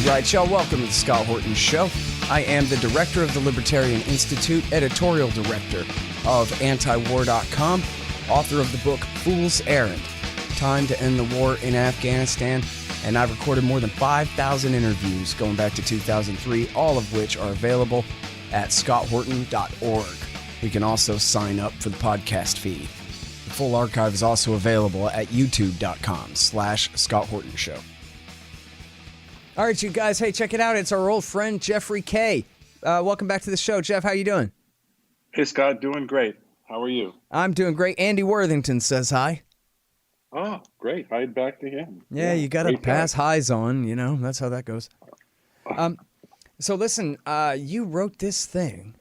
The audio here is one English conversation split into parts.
right, y'all. Welcome to the Scott Horton Show. I am the director of the Libertarian Institute, editorial director of antiwar.com, author of the book Fool's Errand, Time to End the War in Afghanistan, and I've recorded more than 5,000 interviews going back to 2003, all of which are available at scotthorton.org. You can also sign up for the podcast feed. The full archive is also available at youtube.com/Scott Horton Show. All right, you guys. Hey, check it out. It's our old friend, Jeffrey Kaye. Welcome back to the show. Jeff, how you doing? Hey, Scott. Doing great. How are you? I'm doing great. Andy Worthington says hi. Oh, great. Hi back to him. Yeah, you got to pass highs on. You know, that's how that goes. So listen, you wrote this thing,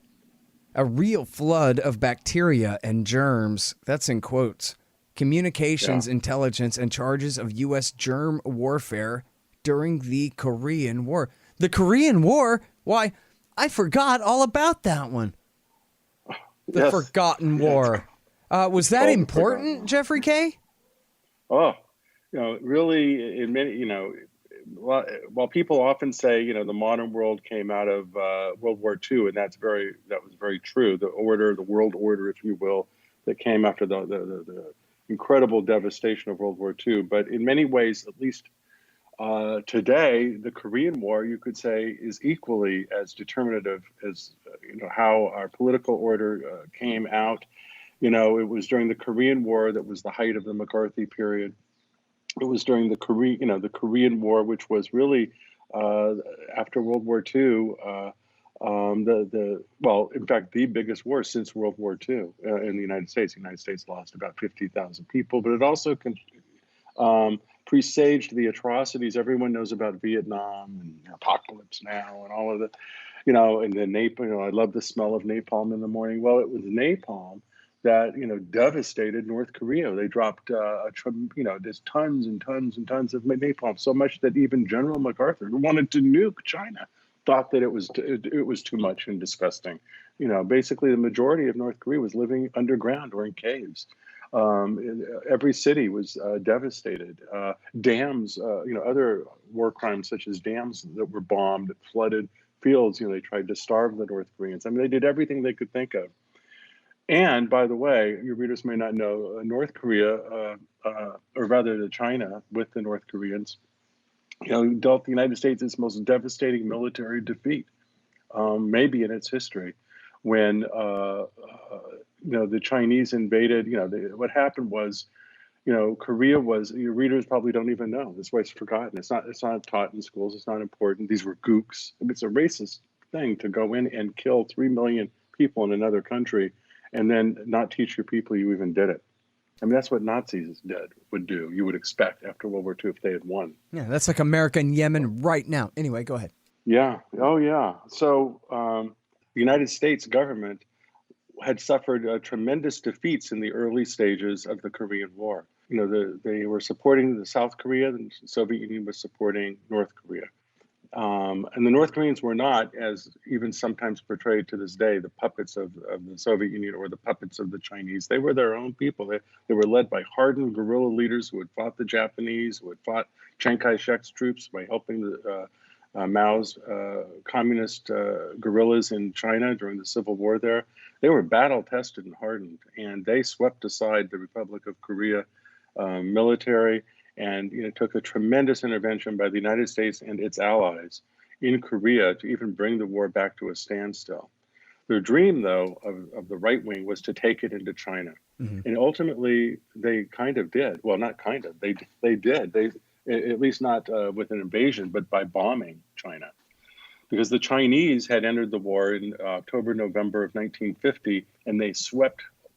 A Real Flood of Bacteria and Germs, that's in quotes, Communications, Intelligence, and Charges of U.S. Germ Warfare during the Korean War. The Korean War? Why, I forgot all about that one. The Forgotten War. Was that important, Jeffrey Kaye? Oh, really, in many, while people often say, the modern world came out of World War II, and that was very true. The world order, if you will, that came after the incredible devastation of World War II. But in many ways, at least today, the Korean War, you could say, is equally as determinative as how our political order came out. It was during the Korean War that was the height of the McCarthy period. It was during the Korean War, which was really after World War II, in fact, the biggest war since World War II in the United States. The United States lost about 50,000 people, but it also presaged the atrocities everyone knows about Vietnam and Apocalypse Now and all of the, and the napalm. I love the smell of napalm in the morning. Well, it was napalm that devastated North Korea. They dropped there's tons and tons and tons of napalm, so much that even General MacArthur, who wanted to nuke China, thought that it was too much and disgusting. Basically the majority of North Korea was living underground or in caves. Every city was devastated. Dams, other war crimes such as dams that were bombed, that flooded fields. They tried to starve the North Koreans. I mean, they did everything they could think of. And by the way, your readers may not know, North Korea, or rather China with the North Koreans, dealt the United States its most devastating military defeat, maybe in its history, when the Chinese invaded. What happened was, Korea was. Your readers probably don't even know. That's why it's forgotten. It's not taught in schools. It's not important. These were gooks. It's a racist thing to go in and kill 3 million people in another country, and then not teach your people you even did it. I mean, that's what Nazis would do. You would expect after World War II if they had won. Yeah, that's like America and Yemen right now. Anyway, go ahead. Yeah. Oh, yeah. So the United States government had suffered tremendous defeats in the early stages of the Korean War. They were supporting the South Korea, and the Soviet Union was supporting North Korea. And the North Koreans were not, as even sometimes portrayed to this day, the puppets of the Soviet Union or the puppets of the Chinese. They were their own people. They were led by hardened guerrilla leaders who had fought the Japanese, who had fought Chiang Kai-shek's troops by helping the Mao's communist guerrillas in China during the Civil War there. They were battle-tested and hardened, and they swept aside the Republic of Korea military and took a tremendous intervention by the United States and its allies in Korea to even bring the war back to a standstill. Their dream, though, of the right wing was to take it into China. Mm-hmm. And ultimately, they kind of did. Well, not kind of. They did. They, at least not with an invasion, but by bombing China. Because the Chinese had entered the war in October, November of 1950, and they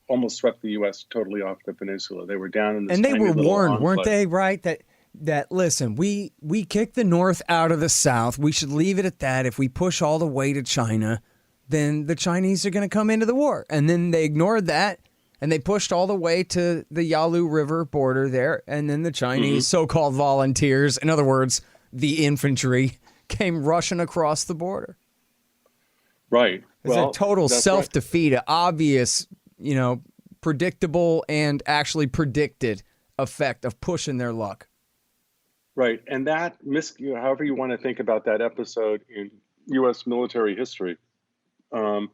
almost swept the U.S. totally off the peninsula. They were down in this. And they were warned, enclave. Weren't they? Right? That listen, we kicked the North out of the South. We should leave it at that. If we push all the way to China, then the Chinese are going to come into the war. And then they ignored that, and they pushed all the way to the Yalu River border there. And then the Chinese so-called volunteers, in other words, the infantry, came rushing across the border. Right. It's a total self-defeat, an obvious, predictable and actually predicted effect of pushing their luck. Right. And that, however you want to think about that episode in U.S. military history, um,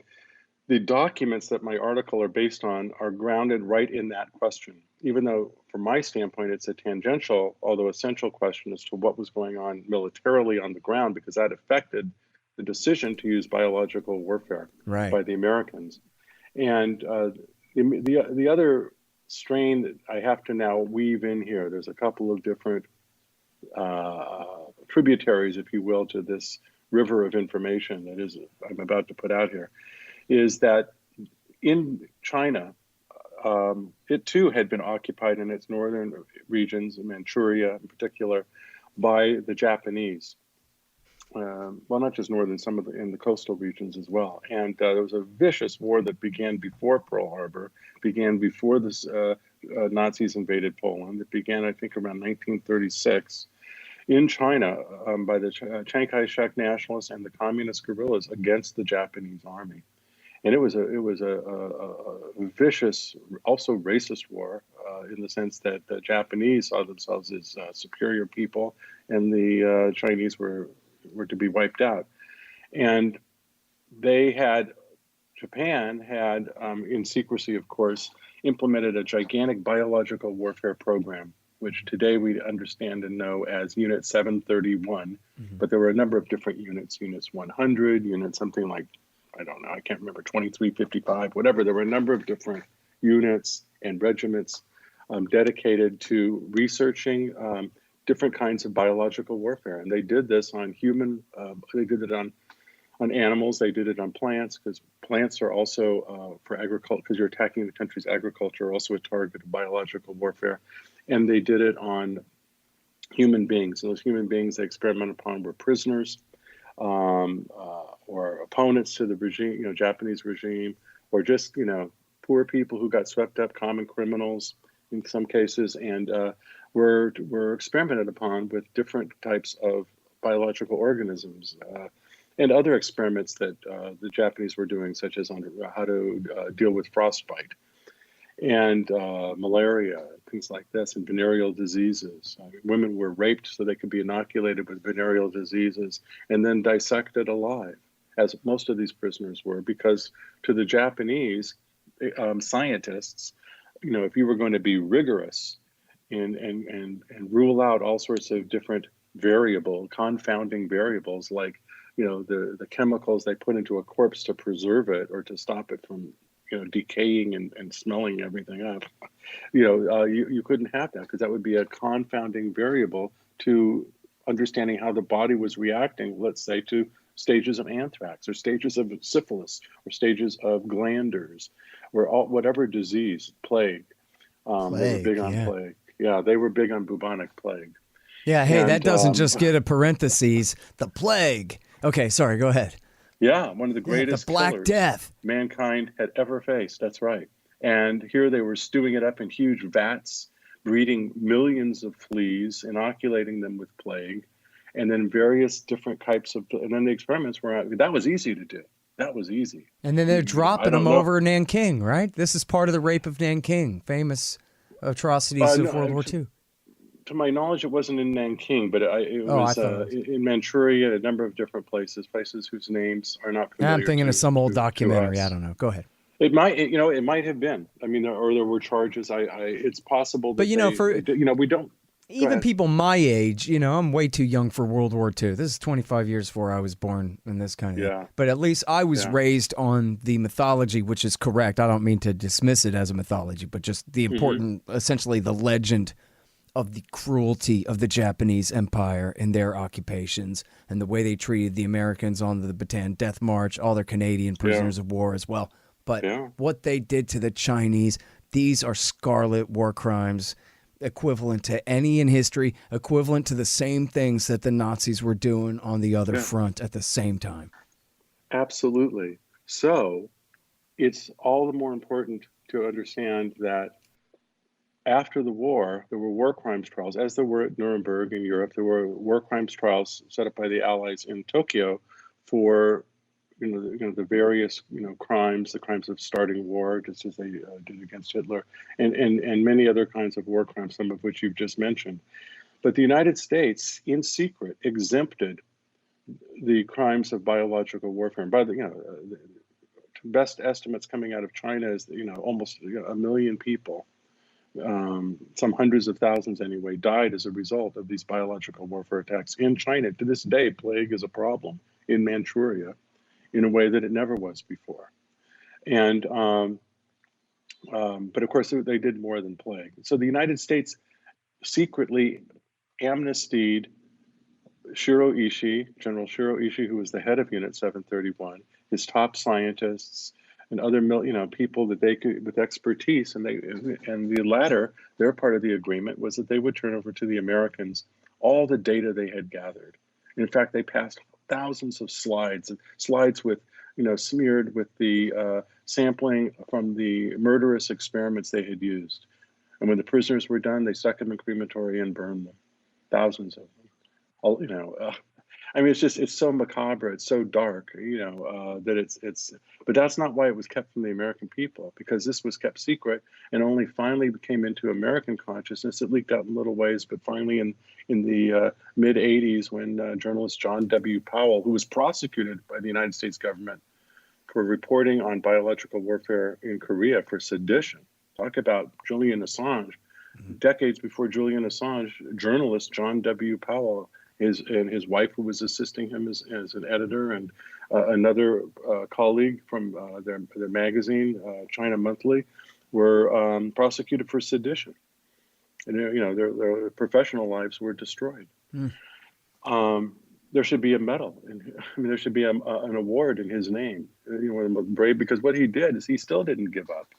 the documents that my article are based on are grounded right in that question, even though from my standpoint, it's a tangential, although essential question as to what was going on militarily on the ground, because that affected the decision to use biological warfare Right. by the Americans. And the other strain that I have to now weave in here, there's a couple of different tributaries, if you will, to this river of information that is I'm about to put out here, is that in China, it too had been occupied in its northern regions, Manchuria in particular, by the Japanese. Well, not just northern, some of in the coastal regions as well. And there was a vicious war that began before Pearl Harbor, began before the Nazis invaded Poland. It began, I think, around 1936 in China by the Chiang Kai-shek nationalists and the communist guerrillas against the Japanese army. And it was a vicious, also racist war in the sense that the Japanese saw themselves as superior people, and the Chinese were to be wiped out. And Japan had, in secrecy, of course, implemented a gigantic biological warfare program, which today we understand and know as Unit 731. Mm-hmm. But there were a number of different units, Units 100, Unit something like, I don't know, I can't remember, 2355, whatever. There were a number of different units and regiments dedicated to researching different kinds of biological warfare. And they did this on they did it on animals, they did it on plants, because plants are also for agriculture, because you're attacking the country's agriculture, also a target of biological warfare. And they did it on human beings. And those human beings they experimented upon were prisoners, or opponents to the regime, Japanese regime, or just, poor people who got swept up, common criminals in some cases, and were experimented upon with different types of biological organisms and other experiments that the Japanese were doing, such as on how to deal with frostbite and malaria, things like this, and venereal diseases. Women were raped so they could be inoculated with venereal diseases and then dissected alive, as most of these prisoners were, because to the Japanese scientists, if you were going to be rigorous and rule out all sorts of different confounding variables, like, the chemicals they put into a corpse to preserve it or to stop it from decaying and smelling everything up, you couldn't have that, because that would be a confounding variable to understanding how the body was reacting, let's say, to stages of anthrax or stages of syphilis or stages of glanders or whatever disease, plague. They were big on plague. Yeah, they were big on bubonic plague. Yeah, hey, that doesn't just get a parentheses, the plague. Okay, sorry, go ahead. Yeah, one of the greatest the Black killers Death mankind had ever faced. That's right. And here they were stewing it up in huge vats, breeding millions of fleas, inoculating them with plague, and then various different types of. And then the experiments were out. That was easy to do. That was easy. And then they're dropping them over Nanking, right? This is part of the rape of Nanking, famous atrocities of World War II. To my knowledge, it wasn't in Nanking, but it was in Manchuria, a number of different places whose names are not familiar. I'm thinking of some old documentary. I don't know. Go ahead. It might have been. I mean, or there were charges. It's possible that we don't. Even people my age, I'm way too young for World War II. This is 25 years before I was born and this kind of thing. But at least I was raised on the mythology, which is correct. I don't mean to dismiss it as a mythology, but just the important, essentially the legend of the cruelty of the Japanese Empire in their occupations and the way they treated the Americans on the Bataan Death March, all their Canadian prisoners of war as well. But what they did to the Chinese, these are scarlet war crimes, equivalent to any in history, equivalent to the same things that the Nazis were doing on the other front at the same time. Absolutely. So it's all the more important to understand that after the war, there were war crimes trials, as there were at Nuremberg in Europe. There were war crimes trials set up by the Allies in Tokyo for the various crimes, the crimes of starting war, just as they did against Hitler, and many other kinds of war crimes, some of which you've just mentioned. But the United States, in secret, exempted the crimes of biological warfare. And by the, the best estimates coming out of China is, almost 1 million people, some hundreds of thousands anyway, died as a result of these biological warfare attacks in China. To this day, plague is a problem in Manchuria in a way that it never was before. And but of course, they did more than plague. So the United States secretly amnestied General Shiro Ishii, who was the head of Unit 731, his top scientists and other people that they could with expertise, and the latter, their part of the agreement was that they would turn over to the Americans all the data they had gathered. And in fact, they passed thousands of slides with smeared with the sampling from the murderous experiments they had used. And when the prisoners were done, they stuck them in crematory and burned them, thousands of them. It's so macabre, it's so dark, that it's. But that's not why it was kept from the American people, because this was kept secret and only finally came into American consciousness. It leaked out in little ways, but finally in the mid '80s, when journalist John W. Powell, who was prosecuted by the United States government for reporting on biological warfare in Korea for sedition. Talk about Julian Assange. Decades before Julian Assange, journalist John W. Powell, his wife, who was assisting him as an editor, and another colleague from their magazine, China Monthly, were prosecuted for sedition. And their professional lives were destroyed. There should be a medal. There should be an award in his name. Brave, because what he did is he still didn't give up,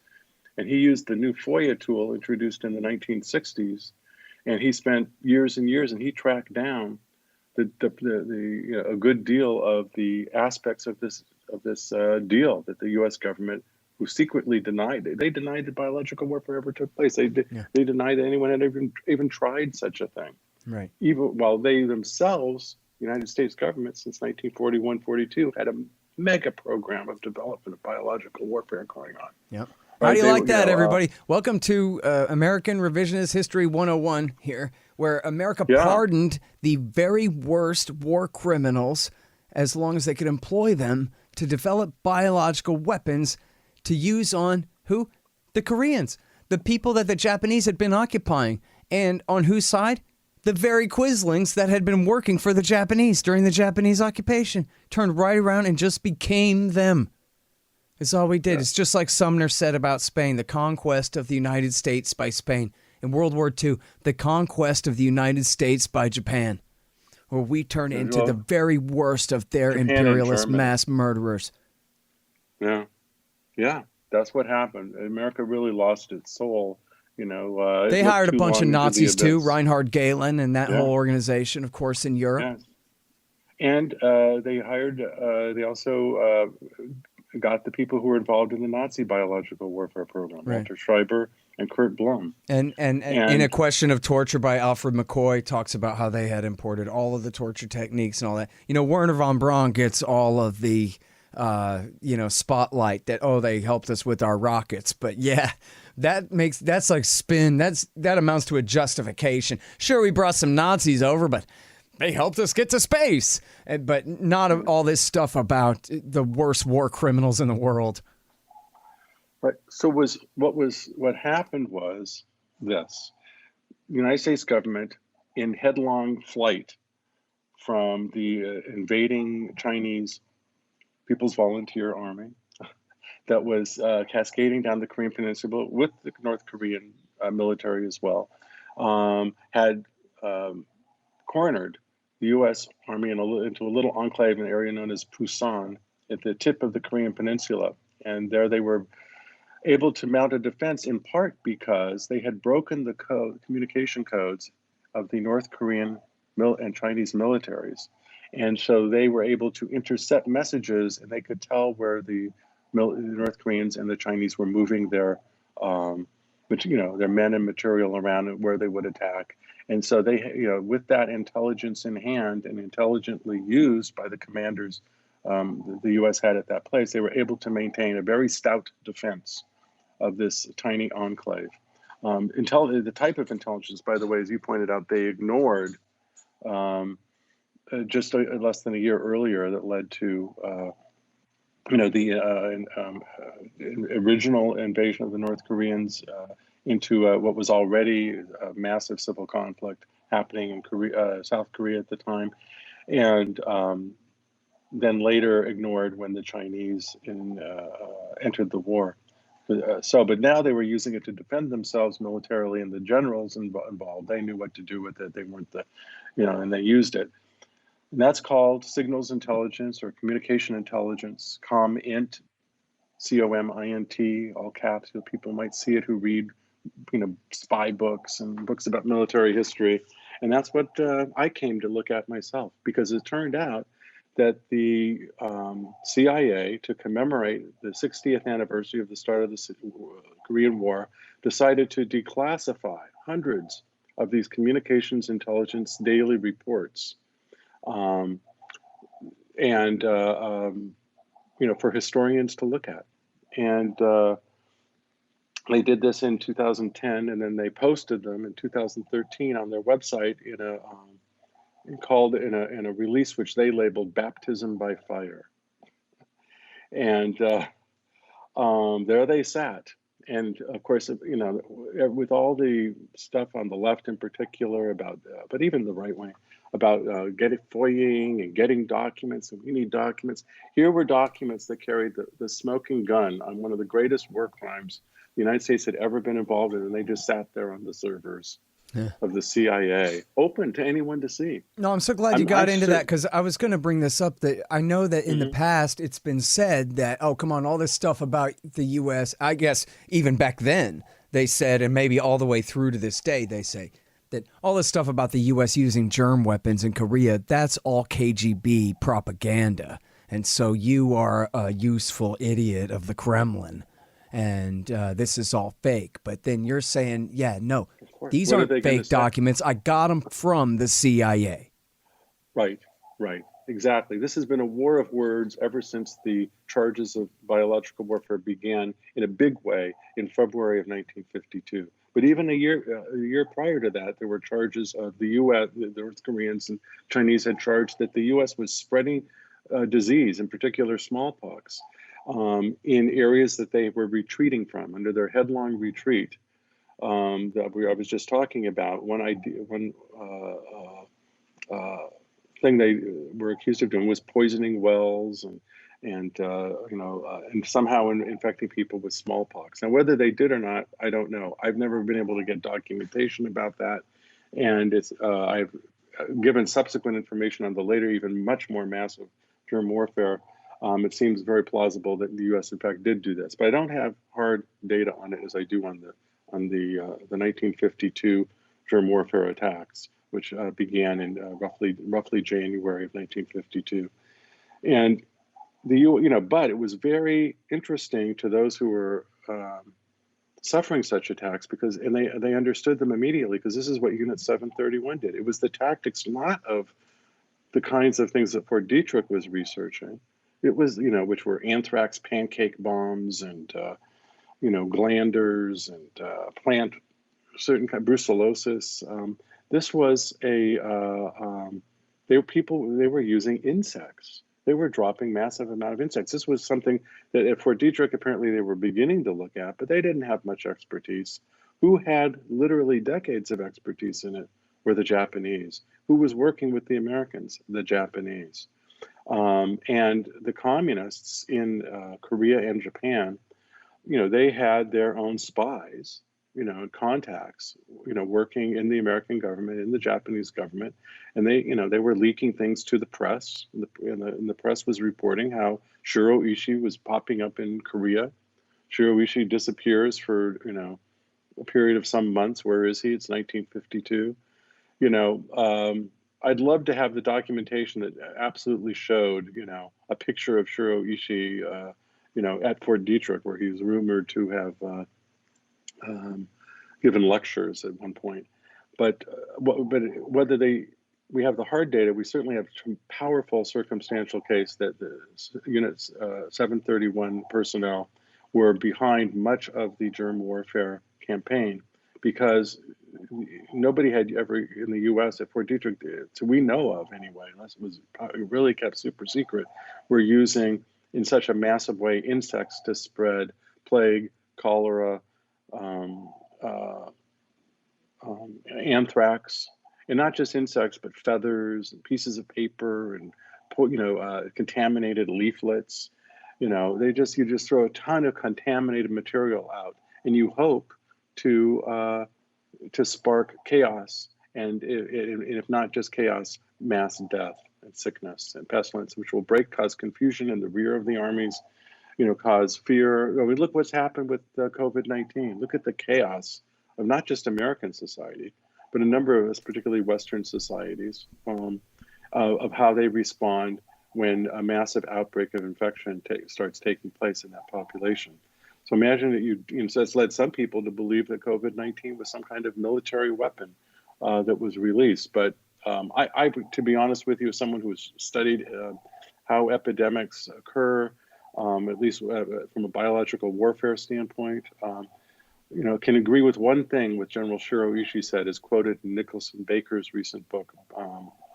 and he used the new FOIA tool introduced in the 1960s, and he spent years and years, and he tracked down a good deal of the aspects of this deal that the U.S. government, who secretly denied it. They denied that biological warfare ever took place. They denied that anyone had even tried such a thing. Right. Even while they themselves, United States government, since 1941-42, had a mega program of development of biological warfare going on. Yep. How do you like that, everybody? Welcome to American Revisionist History 101 here, where America pardoned the very worst war criminals as long as they could employ them to develop biological weapons to use on who? The Koreans, the people that the Japanese had been occupying. And on whose side? The very Quislings that had been working for the Japanese during the Japanese occupation turned right around and just became them. It's all we did. It's just like Sumner said about Spain, the conquest of the United States by Spain. In World War II, the conquest of the United States by Japan, where we turn into the very worst of their imperialist mass murderers. Yeah. That's what happened. America really lost its soul. They hired a bunch of Nazis too, Reinhard Gehlen and that whole organization, of course, in Europe. Yes. And they also got the people who were involved in the Nazi biological warfare program, right. Walter Schreiber and Kurt Blum. And in A Question of Torture by Alfred McCoy talks about how they had imported all of the torture techniques and all that. Werner von Braun gets all of the spotlight that, they helped us with our rockets. But that's like spin. That amounts to a justification. Sure, we brought some Nazis over, but they helped us get to space. But not all this stuff about the worst war criminals in the world. Right. So what happened was this: the United States government, in headlong flight from the invading Chinese People's Volunteer Army that was cascading down the Korean Peninsula with the North Korean military as well, had cornered the U.S. Army into a little enclave in an area known as Pusan at the tip of the Korean Peninsula. And there they were able to mount a defense, in part because they had broken the communication codes of the North Korean and Chinese militaries. And so they were able to intercept messages, and they could tell where the North Koreans and the Chinese were moving their men and material around and where they would attack. And so they, with that intelligence in hand and intelligently used by the commanders the U.S. had at that place, they were able to maintain a very stout defense of this tiny enclave. The type of intelligence, by the way, as you pointed out, they ignored um, less than a year earlier that led to the original invasion of the North Koreans into what was already a massive civil conflict happening in South Korea at the time, and then later ignored when the Chinese entered the war. But now they were using it to defend themselves militarily, and the generals involved, they knew what to do with it. They weren't and they used it. And that's called signals intelligence or communication intelligence, COMINT, COMINT, all caps. People might see it who read, spy books and books about military history. And that's what I came to look at myself, because it turned out that the CIA, to commemorate the 60th anniversary of the start of the Korean War, decided to declassify hundreds of these communications intelligence daily reports, for historians to look at. And they did this in 2010, and then they posted them in 2013 on their website in a release which they labeled "Baptism by Fire." And there they sat. And of course, with all the stuff on the left in particular about, but even the right wing, about getting FOIAing and getting documents, and we need documents. Here were documents that carried the smoking gun on one of the greatest war crimes the United States had ever been involved in, and they just sat there on the servers of the CIA, open to anyone to see. No, I'm so glad you got into that, because I was going to bring this up, that I know that in the past it's been said that, oh, come on, all this stuff about the U.S., I guess even back then they said, and maybe all the way through to this day, they say that all this stuff about the U.S. using germ weapons in Korea, that's all KGB propaganda. And so you are a useful idiot of the Kremlin, and this is all fake. But then you're saying, yeah, no, these aren't fake documents. I got them from the CIA. Right. Exactly. This has been a war of words ever since the charges of biological warfare began in a big way in February of 1952. But even a year prior to that, there were charges of the U.S., the North Koreans and Chinese had charged that the U.S. was spreading disease, in particular smallpox, in areas that they were retreating from under their headlong retreat. That I was just talking about. One thing they were accused of doing was poisoning wells and somehow infecting people with smallpox. Now, whether they did or not, I don't know. I've never been able to get documentation about that, and I've given subsequent information on the later, even much more massive germ warfare. It seems very plausible that the U.S. in fact did do this, but I don't have hard data on it as I do on the 1952 germ warfare attacks, which began in roughly January of 1952, and but it was very interesting to those who were suffering such attacks, because they understood them immediately, because this is what Unit 731 did. It was the tactics, not of the kinds of things that Fort Detrick was researching. It was, which were anthrax pancake bombs and glanders and plant certain kind of brucellosis. This was they were using insects. They were dropping massive amount of insects. This was something that at Fort Detrick apparently they were beginning to look at, but they didn't have much expertise. Who had literally decades of expertise in it were the Japanese. Who was working with the Americans? The Japanese. And the communists in Korea and Japan, they had their own spies, contacts, working in the American government, in the Japanese government, and they were leaking things to the press, and the press was reporting how Shiro Ishii was popping up in Korea. Shiro Ishii disappears for a period of some months. Where is he? It's 1952. I'd love to have the documentation that absolutely showed, a picture of Shiro Ishii, at Fort Detrick, where he was rumored to have given lectures at one point. But whether we have the hard data, we certainly have some powerful circumstantial case that the Unit 731 personnel were behind much of the germ warfare campaign. because nobody had ever in the U.S. at Fort Detrick, so we know of anyway, unless it was really kept super secret, were using in such a massive way insects to spread plague, cholera, um, uh, anthrax, and not just insects, but feathers and pieces of paper and contaminated leaflets. You just throw a ton of contaminated material out, and you hope to spark chaos, and if not just chaos, mass death and sickness and pestilence, which will cause confusion in the rear of the armies, cause fear. I mean, look what's happened with COVID-19. Look at the chaos of not just American society, but a number of us, particularly Western societies, of how they respond when a massive outbreak of infection starts taking place in that population. So imagine that that's led some people to believe that COVID-19 was some kind of military weapon that was released. But to be honest with you, as someone who has studied how epidemics occur, at least from a biological warfare standpoint, can agree with one thing what General Shiro Ishii said, is quoted in Nicholson Baker's recent book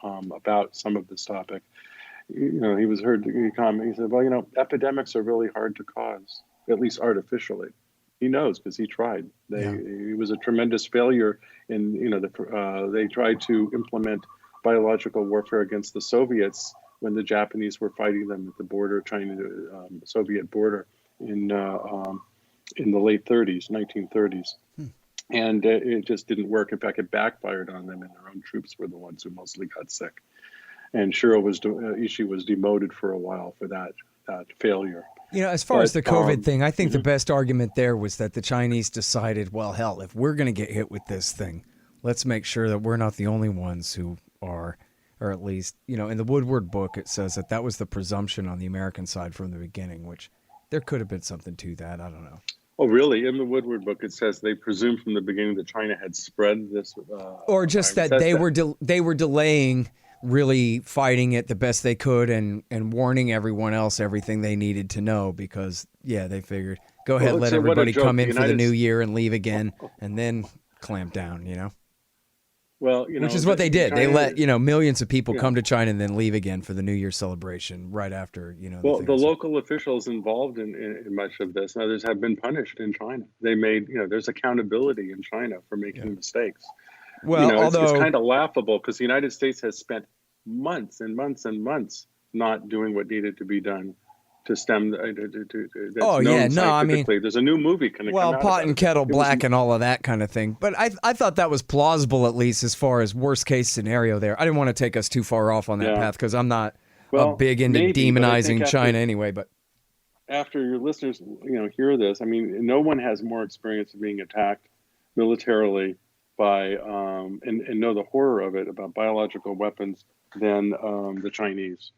about some of this topic. He was heard to comment. He said, "Well, epidemics are really hard to cause, at least artificially." He knows because he tried. He was a tremendous failure in, they tried to implement biological warfare against the Soviets when the Japanese were fighting them at the border, Soviet border in the late 30s, 1930s. And it just didn't work. In fact, it backfired on them, and their own troops were the ones who mostly got sick. And Ishii was demoted for a while for that failure. As far as the COVID thing, I think the best argument there was that the Chinese decided, well, hell, if we're going to get hit with this thing, let's make sure that we're not the only ones who are, or at least, in the Woodward book, it says that was the presumption on the American side from the beginning, which there could have been something to that. I don't know. Oh, really? In the Woodward book, it says they presumed from the beginning that China had spread this. Or just that they were delaying really fighting it the best they could and warning everyone else everything they needed to know because, they figured, go ahead, let everybody come in for the new year and leave again and then clamp down, Well, which is what they did. They let, millions of people come to China and then leave again for the New Year celebration right after, Well, the local officials involved in much of this and others have been punished in China. They made, there's accountability in China for making mistakes. Well, although it's kind of laughable because the United States has spent months and months and months not doing what needed to be done to stem. I mean, there's a new movie going to come out. Pot and kettle black and all of that kind of thing. But I thought that was plausible, at least as far as worst case scenario there. I didn't want to take us too far off on that path because I'm not big into demonizing China anyway. But after your listeners, hear this, I mean, no one has more experience of being attacked militarily by and know the horror of it about biological weapons than the Chinese.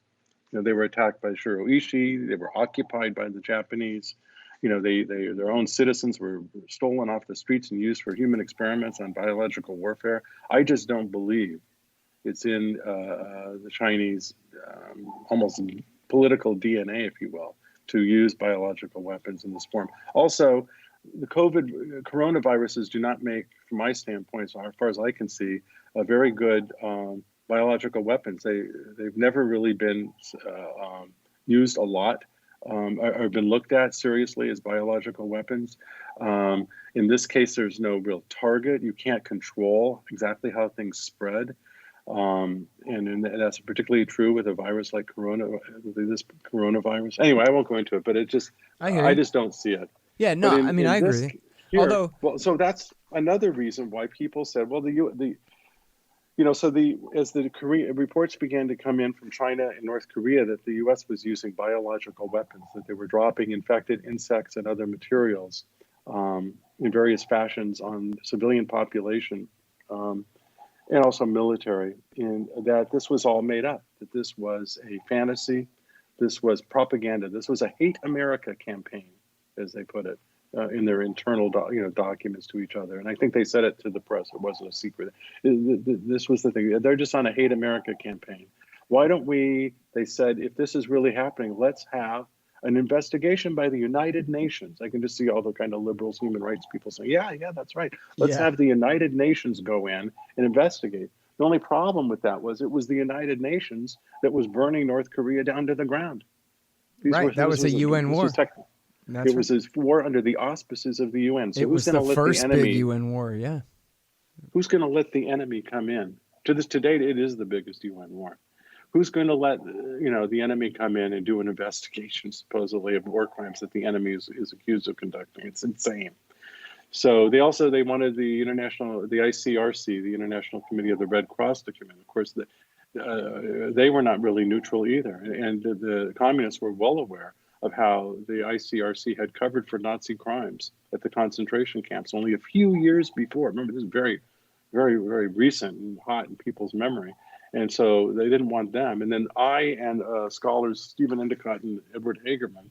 They were attacked by Shiro Ishii. They were occupied by the Japanese. Their own citizens were stolen off the streets and used for human experiments on biological warfare. I just don't believe it's in the Chinese almost political DNA, if you will, to use biological weapons in this form. Also, the coronaviruses do not make, from my standpoint, so as far as I can see, a very good biological weapons. They've never really been used a lot or been looked at seriously as biological weapons. In this case, there's no real target. You can't control exactly how things spread. And that's particularly true with a virus like this coronavirus. Anyway, I won't go into it, but I just don't see it. Yeah, no, I agree. So that's another reason why people said, well, as the Korean reports began to come in from China and North Korea that the U.S. was using biological weapons, that they were dropping infected insects and other materials in various fashions on civilian population and also military, and that this was all made up, that this was a fantasy, this was propaganda, this was a hate America campaign, as they put it. In their internal documents to each other. And I think they said it to the press. It wasn't a secret. This was the thing. They're just on a hate America campaign. Why don't we, they said, if this is really happening, let's have an investigation by the United Nations. I can just see all the kind of liberals, human rights people saying, yeah, that's right. Let's Yeah. have the United Nations go in and investigate. The only problem with that was it was the United Nations that was burning North Korea down to the ground. Right. That was a UN war. It was a war under the auspices of the UN. So it was the first big UN war, yeah. Who's going to let the enemy come in? To date, it is the biggest UN war. Who's going to let the enemy come in and do an investigation, supposedly, of war crimes that the enemy is accused of conducting? It's insane. So they wanted the ICRC, the International Committee of the Red Cross, to come in. Of course, they were not really neutral either, and the communists were well aware of how the ICRC had covered for Nazi crimes at the concentration camps only a few years before. Remember, this is very, very, very recent and hot in people's memory. And so they didn't want them. And then I and scholars Stephen Endicott and Edward Hagerman,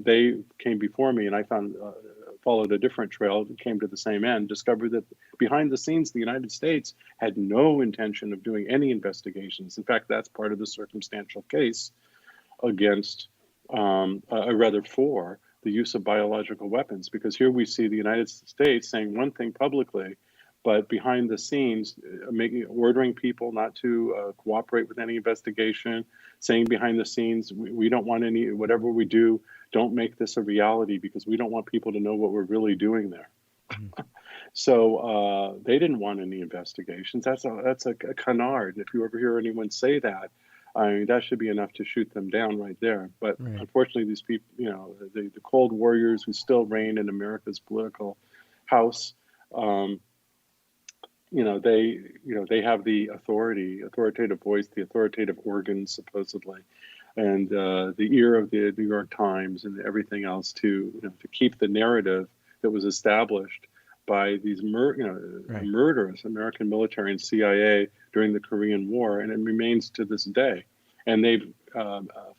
they came before me, and I followed a different trail, came to the same end, discovered that behind the scenes, the United States had no intention of doing any investigations. In fact, that's part of the circumstantial case against, for the use of biological weapons, because here we see the United States saying one thing publicly, but behind the scenes, ordering people not to cooperate with any investigation, saying behind the scenes, we don't want any, whatever we do, don't make this a reality because we don't want people to know what we're really doing there. So they didn't want any investigations. That's a canard. If you ever hear anyone say that, I mean, that should be enough to shoot them down right there. But unfortunately, these people, the cold warriors who still reign in America's political house, they have the authoritative voice, the authoritative organs, supposedly, and the ear of the New York Times and everything else to keep the narrative that was established by these murderous American military and CIA during the Korean War, and it remains to this day. And they've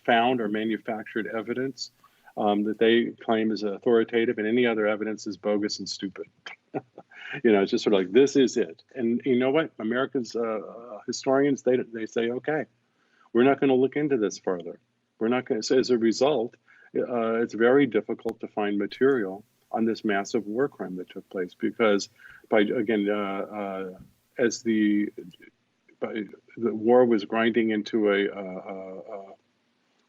found or manufactured evidence that they claim is authoritative, and any other evidence is bogus and stupid. It's just sort of like, this is it. And you know what? America's historians, they say, okay, we're not going to look into this further. We're not going to. So as a result, it's very difficult to find material on this massive war crime that took place, because as the war was grinding into a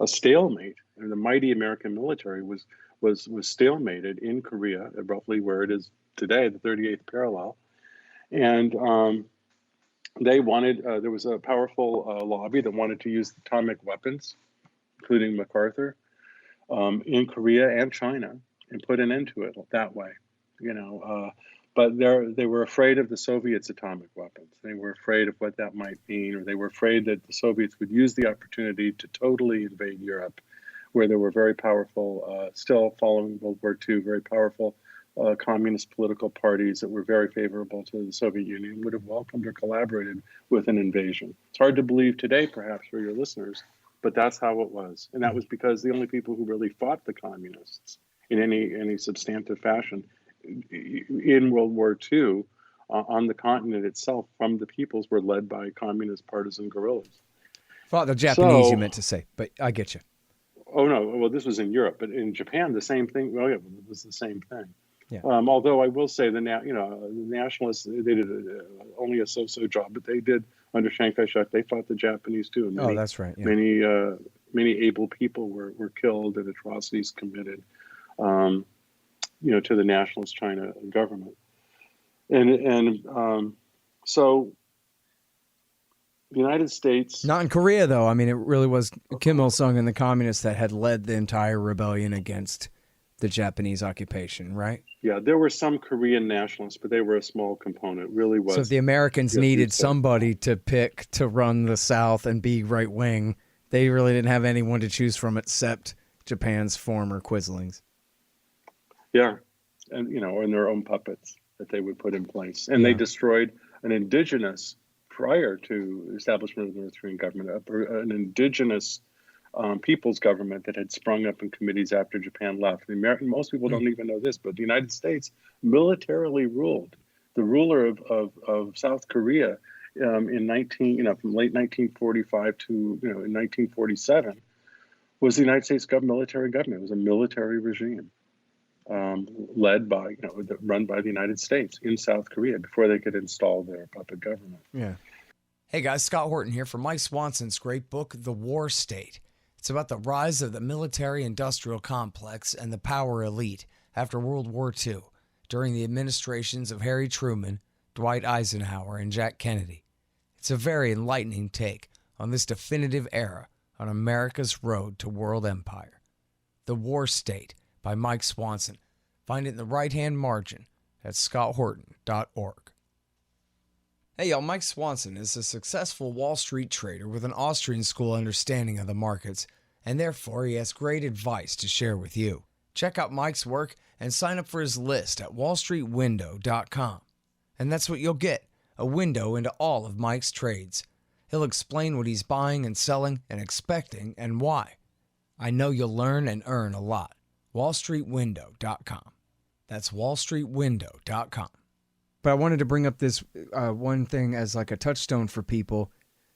stalemate, and the mighty American military was stalemated in Korea, roughly where it is today, the 38th parallel. And they wanted, there was a powerful lobby that wanted to use atomic weapons, including MacArthur, in Korea and China, and put an end to it that way, but they were afraid of the Soviets' atomic weapons. They were afraid of what that might mean, or they were afraid that the Soviets would use the opportunity to totally invade Europe, where there were very powerful, still following World War II, very powerful communist political parties that were very favorable to the Soviet Union, would have welcomed or collaborated with an invasion. It's hard to believe today, perhaps, for your listeners, but that's how it was. And that was because the only people who really fought the communists in any substantive fashion in World War II on the continent itself from the peoples were led by communist partisan guerrillas. Fought the Japanese, you meant to say, but I get you. Oh, no. Well, this was in Europe, but in Japan, the same thing. Well, yeah, it was the same thing. Yeah. Although I will say the nationalists, they did only a so-so job, but they did under Chiang Kai-shek. They fought the Japanese too. And that's right. Yeah. Many able people were killed and atrocities committed, to the nationalist China government, and so the United States. Not in Korea, though. I mean, it really was Kim Il-sung and the communists that had led the entire rebellion against the Japanese occupation, right? Yeah, there were some Korean nationalists, but they were a small component. It really was. So if the Americans needed somebody to pick to run the South and be right wing, they really didn't have anyone to choose from except Japan's former quislings. Yeah, and and their own puppets that they would put in place, and they destroyed an indigenous, prior to establishment of the North Korean government, an indigenous people's government that had sprung up in committees after Japan left. Most people don't even know this, but the United States militarily ruled. The ruler of South Korea from late 1945 to in 1947 was the United States military government. It was a military regime led by, run by the United States in South Korea before they could install their puppet government. Yeah. Hey guys, Scott Horton here for Mike Swanson's great book, The War State. It's about the rise of the military-industrial complex and the power elite after World War II, during the administrations of Harry Truman, Dwight Eisenhower, and Jack Kennedy. It's a very enlightening take on this definitive era on America's road to world empire. The War State by Mike Swanson. Find it in the right-hand margin at scotthorton.org. Hey y'all, Mike Swanson is a successful Wall Street trader with an Austrian school understanding of the markets, and therefore he has great advice to share with you. Check out Mike's work and sign up for his list at wallstreetwindow.com. And that's what you'll get, a window into all of Mike's trades. He'll explain what he's buying and selling and expecting and why. I know you'll learn and earn a lot. wallstreetwindow.com. That's wallstreetwindow.com. But I wanted to bring up this one thing as like a touchstone for people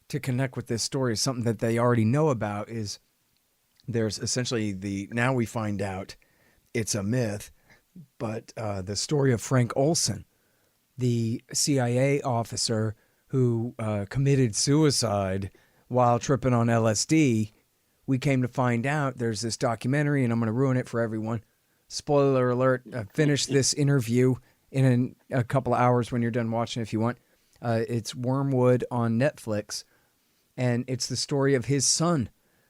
to connect with this story. Something that they already know about is there's essentially now we find out it's a myth, but the story of Frank Olson, the CIA officer who committed suicide while tripping on LSD. We came to find out there's this documentary, and I'm going to ruin it for everyone. Spoiler alert, finish this interview in a couple of hours when you're done watching if you want. It's Wormwood on Netflix, and it's the story of his son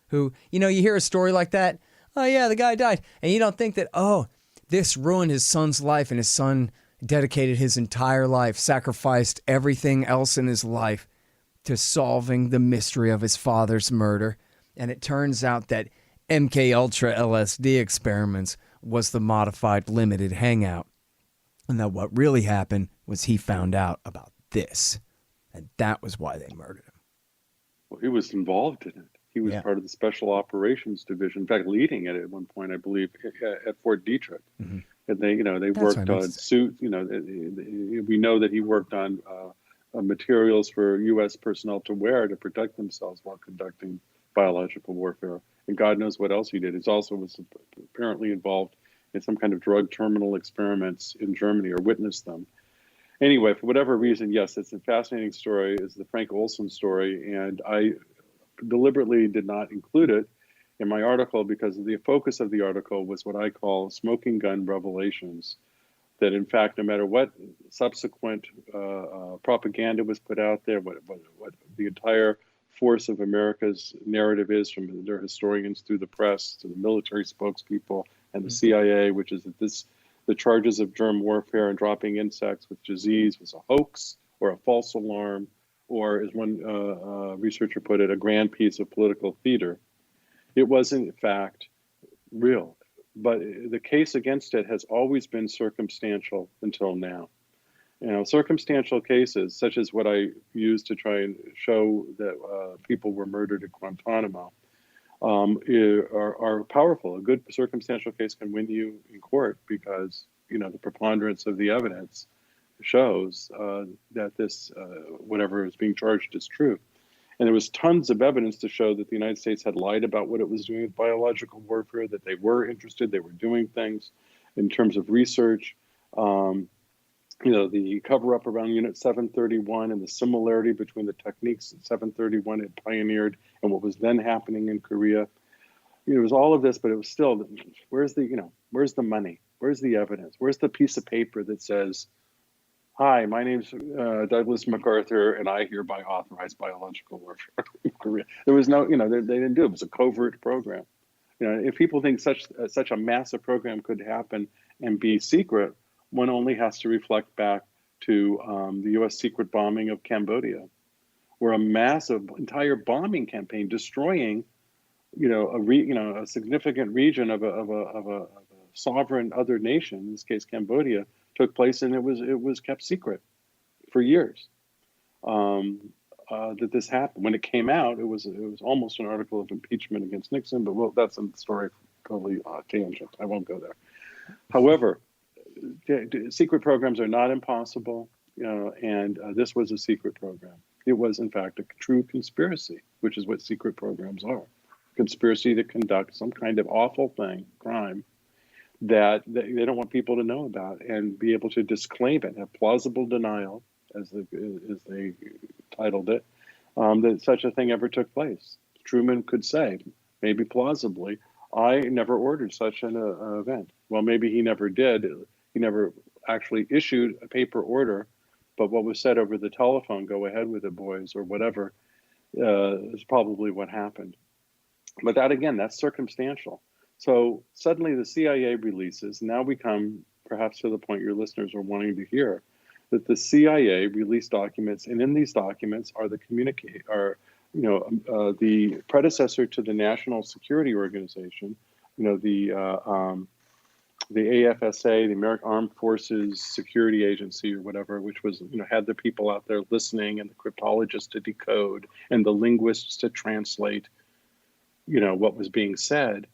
who, you hear a story like that, oh yeah, the guy died, and you don't think that, oh, this ruined his son's life, and his son dedicated his entire life, sacrificed everything else in his life to solving the mystery of his father's murder. And it turns out that MK Ultra LSD experiments was the modified limited hangout. And that what really happened was he found out about this. And that was why they murdered him. Well, he was involved in it. He was part of the Special Operations Division. In fact, leading it at one point, I believe, at Fort Detrick. Mm-hmm. And they worked on suits. We know that he worked on materials for U.S. personnel to wear to protect themselves while conducting biological warfare. And God knows what else he did. He also was apparently involved in some kind of drug terminal experiments in Germany, or witnessed them. Anyway, for whatever reason, yes, it's a fascinating story. It's the Frank Olson story, and I deliberately did not include it in my article because the focus of the article was what I call smoking gun revelations. That in fact, no matter what subsequent propaganda was put out there, what the entire force of America's narrative is, from their historians through the press to the military spokespeople and the CIA, which is that the charges of germ warfare and dropping insects with disease was a hoax or a false alarm, or as one researcher put it, a grand piece of political theater. It was in fact real, but the case against it has always been circumstantial until now. Circumstantial cases, such as what I used to try and show that people were murdered at Guantanamo, are powerful. A good circumstantial case can win you in court because, the preponderance of the evidence shows that this, whatever is being charged, is true. And there was tons of evidence to show that the United States had lied about what it was doing with biological warfare, that they were interested, they were doing things in terms of research. The cover-up around Unit 731 and the similarity between the techniques that 731 had pioneered and what was then happening in Korea. It was all of this, but it was still, where's the money? Where's the evidence? Where's the piece of paper that says, hi, my name's Douglas MacArthur, and I hereby authorize biological warfare in Korea? There was no, they didn't do it. It was a covert program. If people think such a massive program could happen and be secret, one only has to reflect back to the U.S. secret bombing of Cambodia, where a massive entire bombing campaign destroying, a significant region of a sovereign other nation, in this case Cambodia, took place, and it was kept secret for years. That this happened. When it came out, it was almost an article of impeachment against Nixon, but that's a story totally tangent. I won't go there. However, secret programs are not impossible, and this was a secret program. It was, in fact, a true conspiracy, which is what secret programs are. conspiracy to conduct some kind of awful thing, crime, that they don't want people to know about, and be able to disclaim it, have plausible denial, as they titled it, that such a thing ever took place. Truman could say, maybe plausibly, I never ordered such an event. Well, maybe he never did. He never actually issued a paper order, but what was said over the telephone, go ahead with it, boys, or whatever, is probably what happened. But that, again, that's circumstantial. So suddenly the CIA releases, now we come perhaps to the point your listeners are wanting to hear, that the CIA released documents, and in these documents are the the predecessor to the National Security Organization, the AFSA, the American Armed Forces Security Agency, or whatever, which was, had the people out there listening, and the cryptologists to decode, and the linguists to translate, what was being said,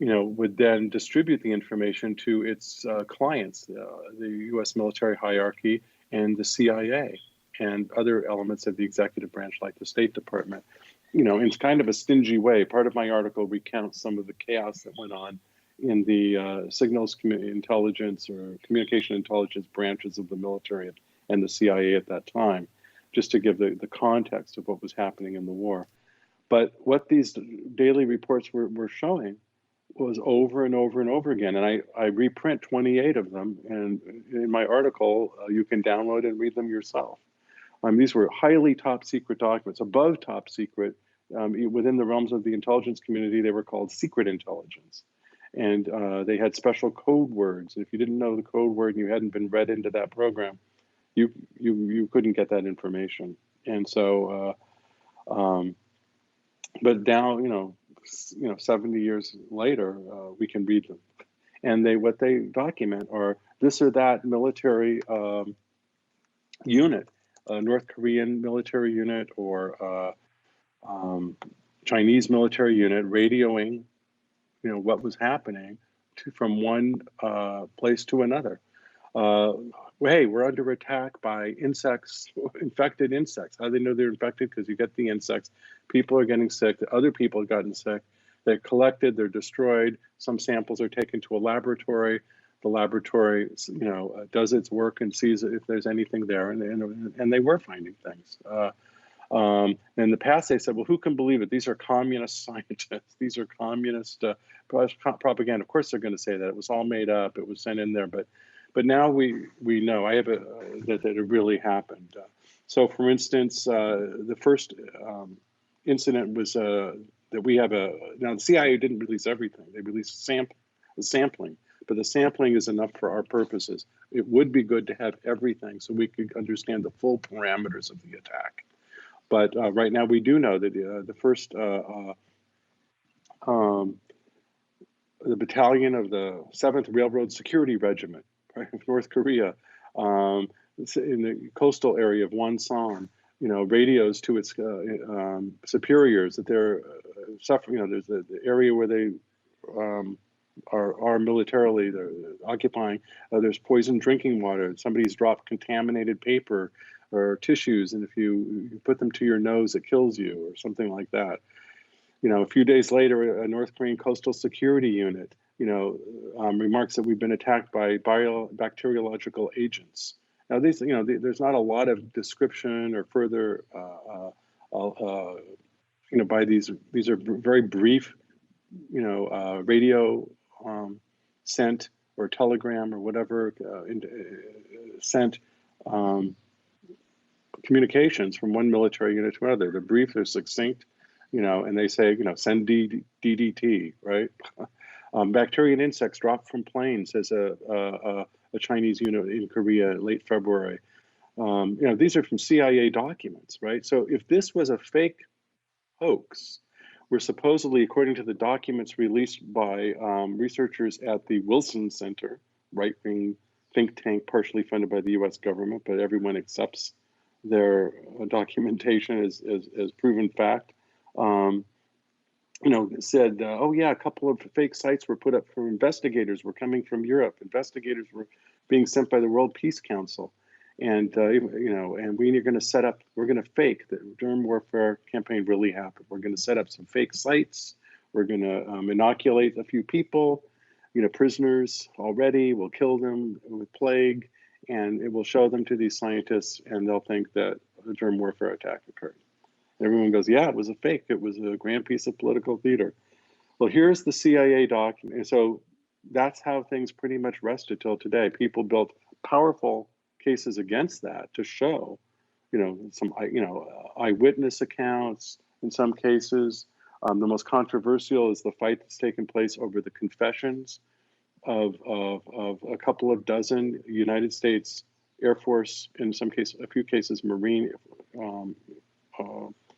would then distribute the information to its clients, the U.S. military hierarchy and the CIA and other elements of the executive branch, like the State Department. In kind of a stingy way. Part of my article recounts some of the chaos that went on in the signals intelligence or communication intelligence branches of the military and the CIA at that time, just to give the context of what was happening in the war. But what these daily reports were showing was over and over and over again. And I reprint 28 of them. And in my article, you can download and read them yourself. These were highly top secret documents, above top secret. Within the realms of the intelligence community, they were called secret intelligence. And they had special code words. If you didn't know the code word and you hadn't been read into that program, you couldn't get that information. And so, but now, 70 years later, we can read them. And what they document are this or that military unit, a North Korean military unit or Chinese military unit radioing, what was happening from one place to another. Hey, we're under attack by insects, infected insects. How do they know they're infected? Because you get the insects. People are getting sick. Other people have gotten sick. They're collected. They're destroyed. Some samples are taken to a laboratory. The laboratory, does its work and sees if there's anything there. And they were finding things. In the past, they said, well, who can believe it? These are communist scientists. These are communist propaganda. Of course, they're going to say that. It was all made up. It was sent in there. But now we know that it really happened. So, for instance, the first incident was that we have now the CIA didn't release everything. They released sampling, but the sampling is enough for our purposes. It would be good to have everything so we could understand the full parameters of the attack. But right now we do know that the first the battalion of the 7th Railroad Security Regiment, right, of North Korea, in the coastal area of Wonsan, radios to its superiors that they're suffering. There's the area where they are militarily they're occupying. There's poisoned drinking water. Somebody's dropped contaminated paper or tissues, and if you put them to your nose, it kills you, or something like that. A few days later, a North Korean coastal security unit, remarks that we've been attacked by bacteriological agents. Now, these, there's not a lot of description or further, by these are very brief, radio sent or telegram or whatever sent communications from one military unit to another. They're brief, they're succinct, and they say, send DDT, right? Bacteria and insects dropped from planes, says a Chinese unit in Korea in late February. These are from CIA documents, right? So if this was a fake hoax, where supposedly, according to the documents released by researchers at the Wilson Center, right-wing think tank partially funded by the U.S. government, but everyone accepts their documentation as proven fact, said, oh yeah, a couple of fake sites were put up for investigators were coming from Europe. Investigators were being sent by the World Peace Council. And, and we're going to fake the germ warfare campaign really happened. We're going to set up some fake sites. We're going to inoculate a few people, prisoners already. We'll kill them with plague, and it will show them to these scientists, and they'll think that a germ warfare attack occurred. Everyone goes, yeah, it was a fake. It was a grand piece of political theater. Well, here's the CIA document. And so that's how things pretty much rested till today. People built powerful cases against that to show, some, eyewitness accounts in some cases. The most controversial is the fight that's taken place over the confessions of a couple of dozen United States Air Force, in some cases, a few cases, Marine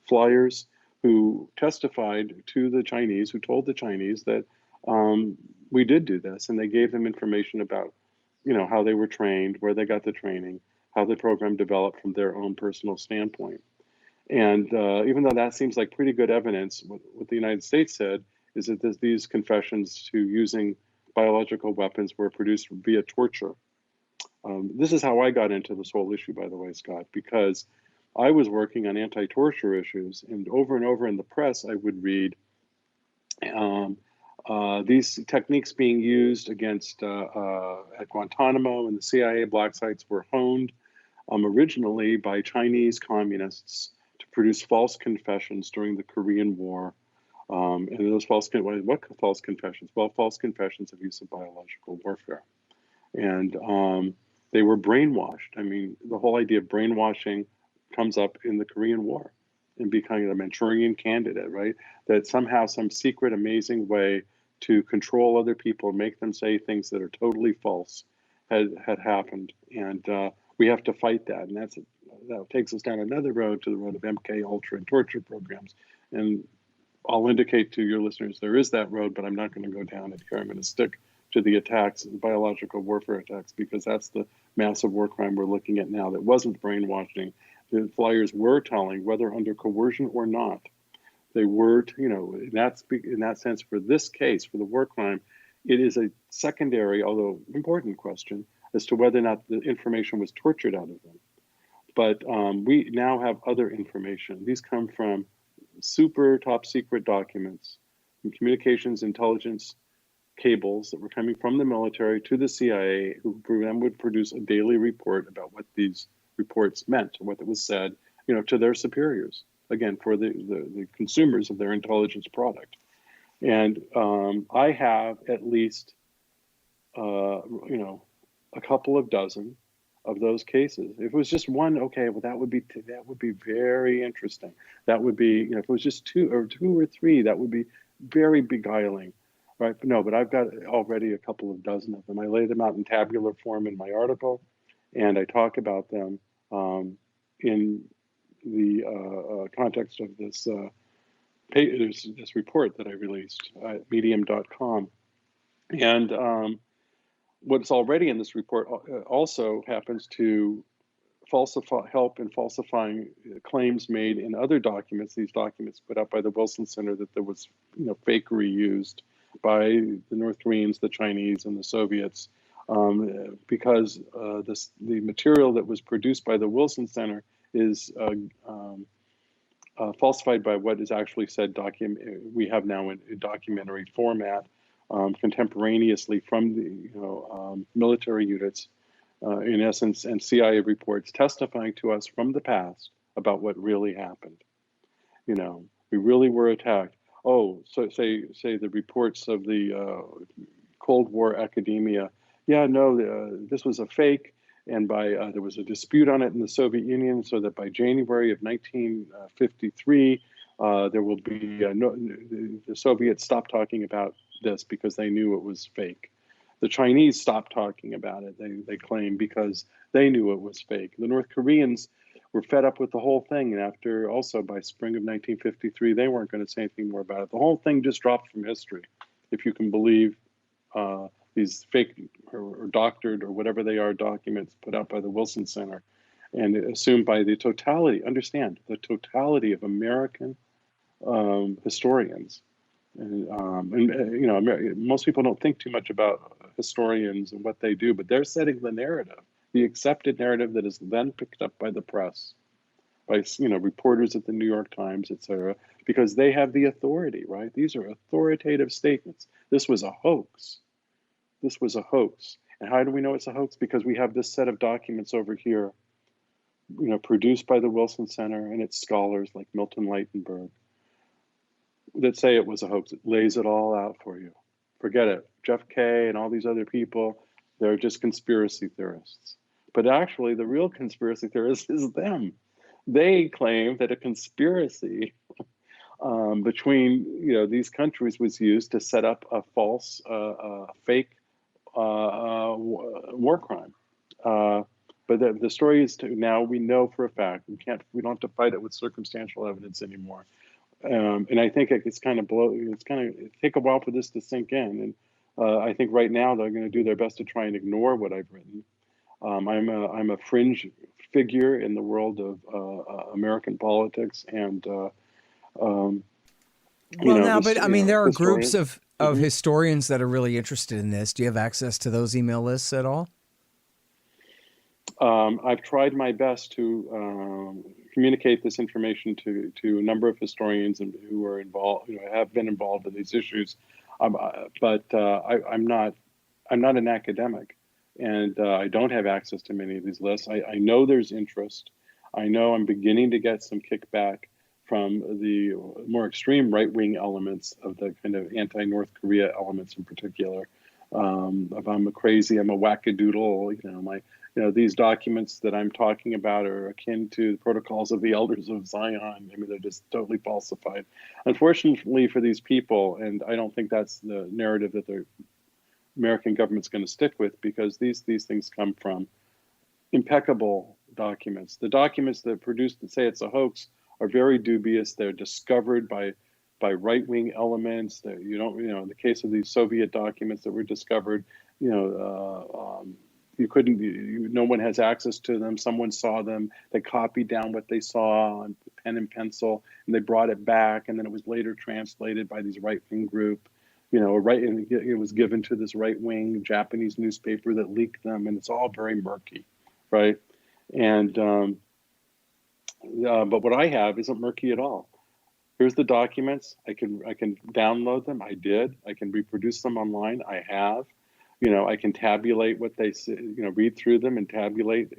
flyers who testified to the Chinese, who told the Chinese that we did do this, and they gave them information about, how they were trained, where they got the training, how the program developed from their own personal standpoint. And even though that seems like pretty good evidence, what the United States said is that these confessions to using biological weapons were produced via torture. This is how I got into this whole issue, by the way, Scott, because I was working on anti-torture issues, and over in the press, I would read these techniques being used against at Guantanamo and the CIA black sites were honed originally by Chinese communists to produce false confessions during the Korean War. And those what false confessions? Well, false confessions of use of biological warfare. And they were brainwashed. I mean, the whole idea of brainwashing comes up in the Korean War and becoming a Manchurian candidate, right? That somehow some secret, amazing way to control other people, make them say things that are totally false had happened. And we have to fight that. And that takes us down another road, to the road of MK Ultra and torture programs. And I'll indicate to your listeners there is that road, but I'm not going to go down it here. I'm going to stick to the attacks, the biological warfare attacks, because that's the massive war crime we're looking at now. That wasn't brainwashing. The flyers were telling, whether under coercion or not. They were, in that sense, for this case, for the war crime, it is a secondary, although important question as to whether or not the information was tortured out of them. But we now have other information. These come from super top secret documents and communications intelligence cables that were coming from the military to the CIA, who then would produce a daily report about what these reports meant, what was said, to their superiors, again, for the consumers of their intelligence product. And I have at least, a couple of dozen of those cases. If it was just one, okay, well, that would be very interesting. That would be, if it was just two or three, that would be very beguiling, right? But I've got already a couple of dozen of them. I lay them out in tabular form in my article, and I talk about them in the context of this this report that I released at medium.com. And what's already in this report also happens to help in falsifying claims made in other documents. These documents put out by the Wilson Center that there was, fakery used by the North Koreans, the Chinese, and the Soviets, because the material that was produced by the Wilson Center is falsified by what is actually said. We have now in a documentary format, contemporaneously from the military units, in essence, and CIA reports testifying to us from the past about what really happened. We really were attacked. Oh, so say the reports of the Cold War academia. Yeah, no, this was a fake, and there was a dispute on it in the Soviet Union, so that by January of 1953, there will be the Soviets stopped talking about this because they knew it was fake. The Chinese stopped talking about it, they claim, because they knew it was fake. The North Koreans were fed up with the whole thing, and after also by spring of 1953, they weren't going to say anything more about it. The whole thing just dropped from history, if you can believe these fake or doctored or whatever they are documents put out by the Wilson Center and assumed by the totality of American historians. And most people don't think too much about historians and what they do, but they're setting the narrative, the accepted narrative that is then picked up by the press. by reporters at the New York Times, etc., because they have the authority, right? These are authoritative statements. This was a hoax. This was a hoax. And how do we know it's a hoax? Because we have this set of documents over here, produced by the Wilson Center and its scholars like Milton Leitenberg, that say it was a hoax. It lays it all out for you. Forget it. Jeff Kaye and all these other people, they're just conspiracy theorists. But actually, the real conspiracy theorist is them. They claim that a conspiracy between these countries was used to set up a false, fake war crime. But the story is now we know for a fact we don't have to fight it with circumstantial evidence anymore. And I think it's kind of take a while for this to sink in. And I think right now they're going to do their best to try and ignore what I've written. I'm a fringe figure in the world of American politics, and there are groups of historians that are really interested in this. Do you have access to those email lists at all? I've tried my best to communicate this information to a number of historians who are involved, have been involved in these issues. But I'm not an academic, and I don't have access to many of these lists. I know there's interest. I know I'm beginning to get some kickback from the more extreme right-wing elements of the kind of anti-North Korea elements in particular. If I'm crazy, I'm a wackadoodle, these documents that I'm talking about are akin to the protocols of the elders of Zion. I mean, they're just totally falsified. Unfortunately for these people, and I don't think that's the narrative that the American government's going to stick with, because these things come from impeccable documents. The documents that say it's a hoax are very dubious. They're discovered by right-wing elements. That in the case of these Soviet documents that were discovered, you couldn't, no one has access to them. Someone saw them. They copied down what they saw on pen and pencil, and they brought it back, and then it was later translated by these right-wing group. And it was given to this right-wing Japanese newspaper that leaked them, and it's all very murky, right? And but what I have isn't murky at all. Here's the documents. I can download them. I did. I can reproduce them online. I have. I can tabulate what they say. Read through them and tabulate.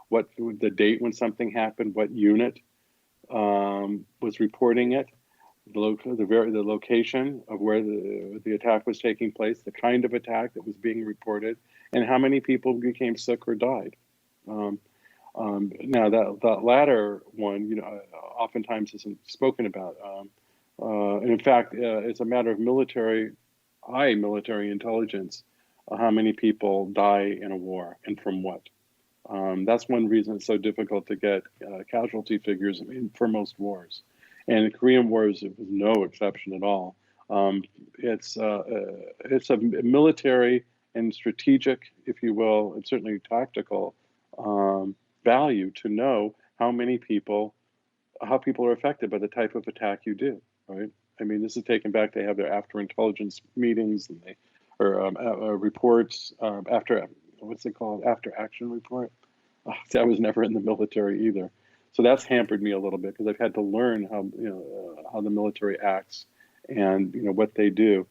What the date when something happened, what unit was reporting it, the location of where the attack was taking place, the kind of attack that was being reported, and how many people became sick or died. Now that latter one, oftentimes isn't spoken about. And in fact, it's a matter of military intelligence, how many people die in a war and from what. That's one reason it's so difficult to get casualty figures for most wars. And the Korean War was no exception at all. It's a military and strategic, if you will, and certainly tactical value to know how people are affected by the type of attack you do, right? I mean, this is taken back. They have their after intelligence meetings, and reports after, what's it called? After action report. See, I was never in the military either. So that's hampered me a little bit, because I've had to learn how the military acts and what they do.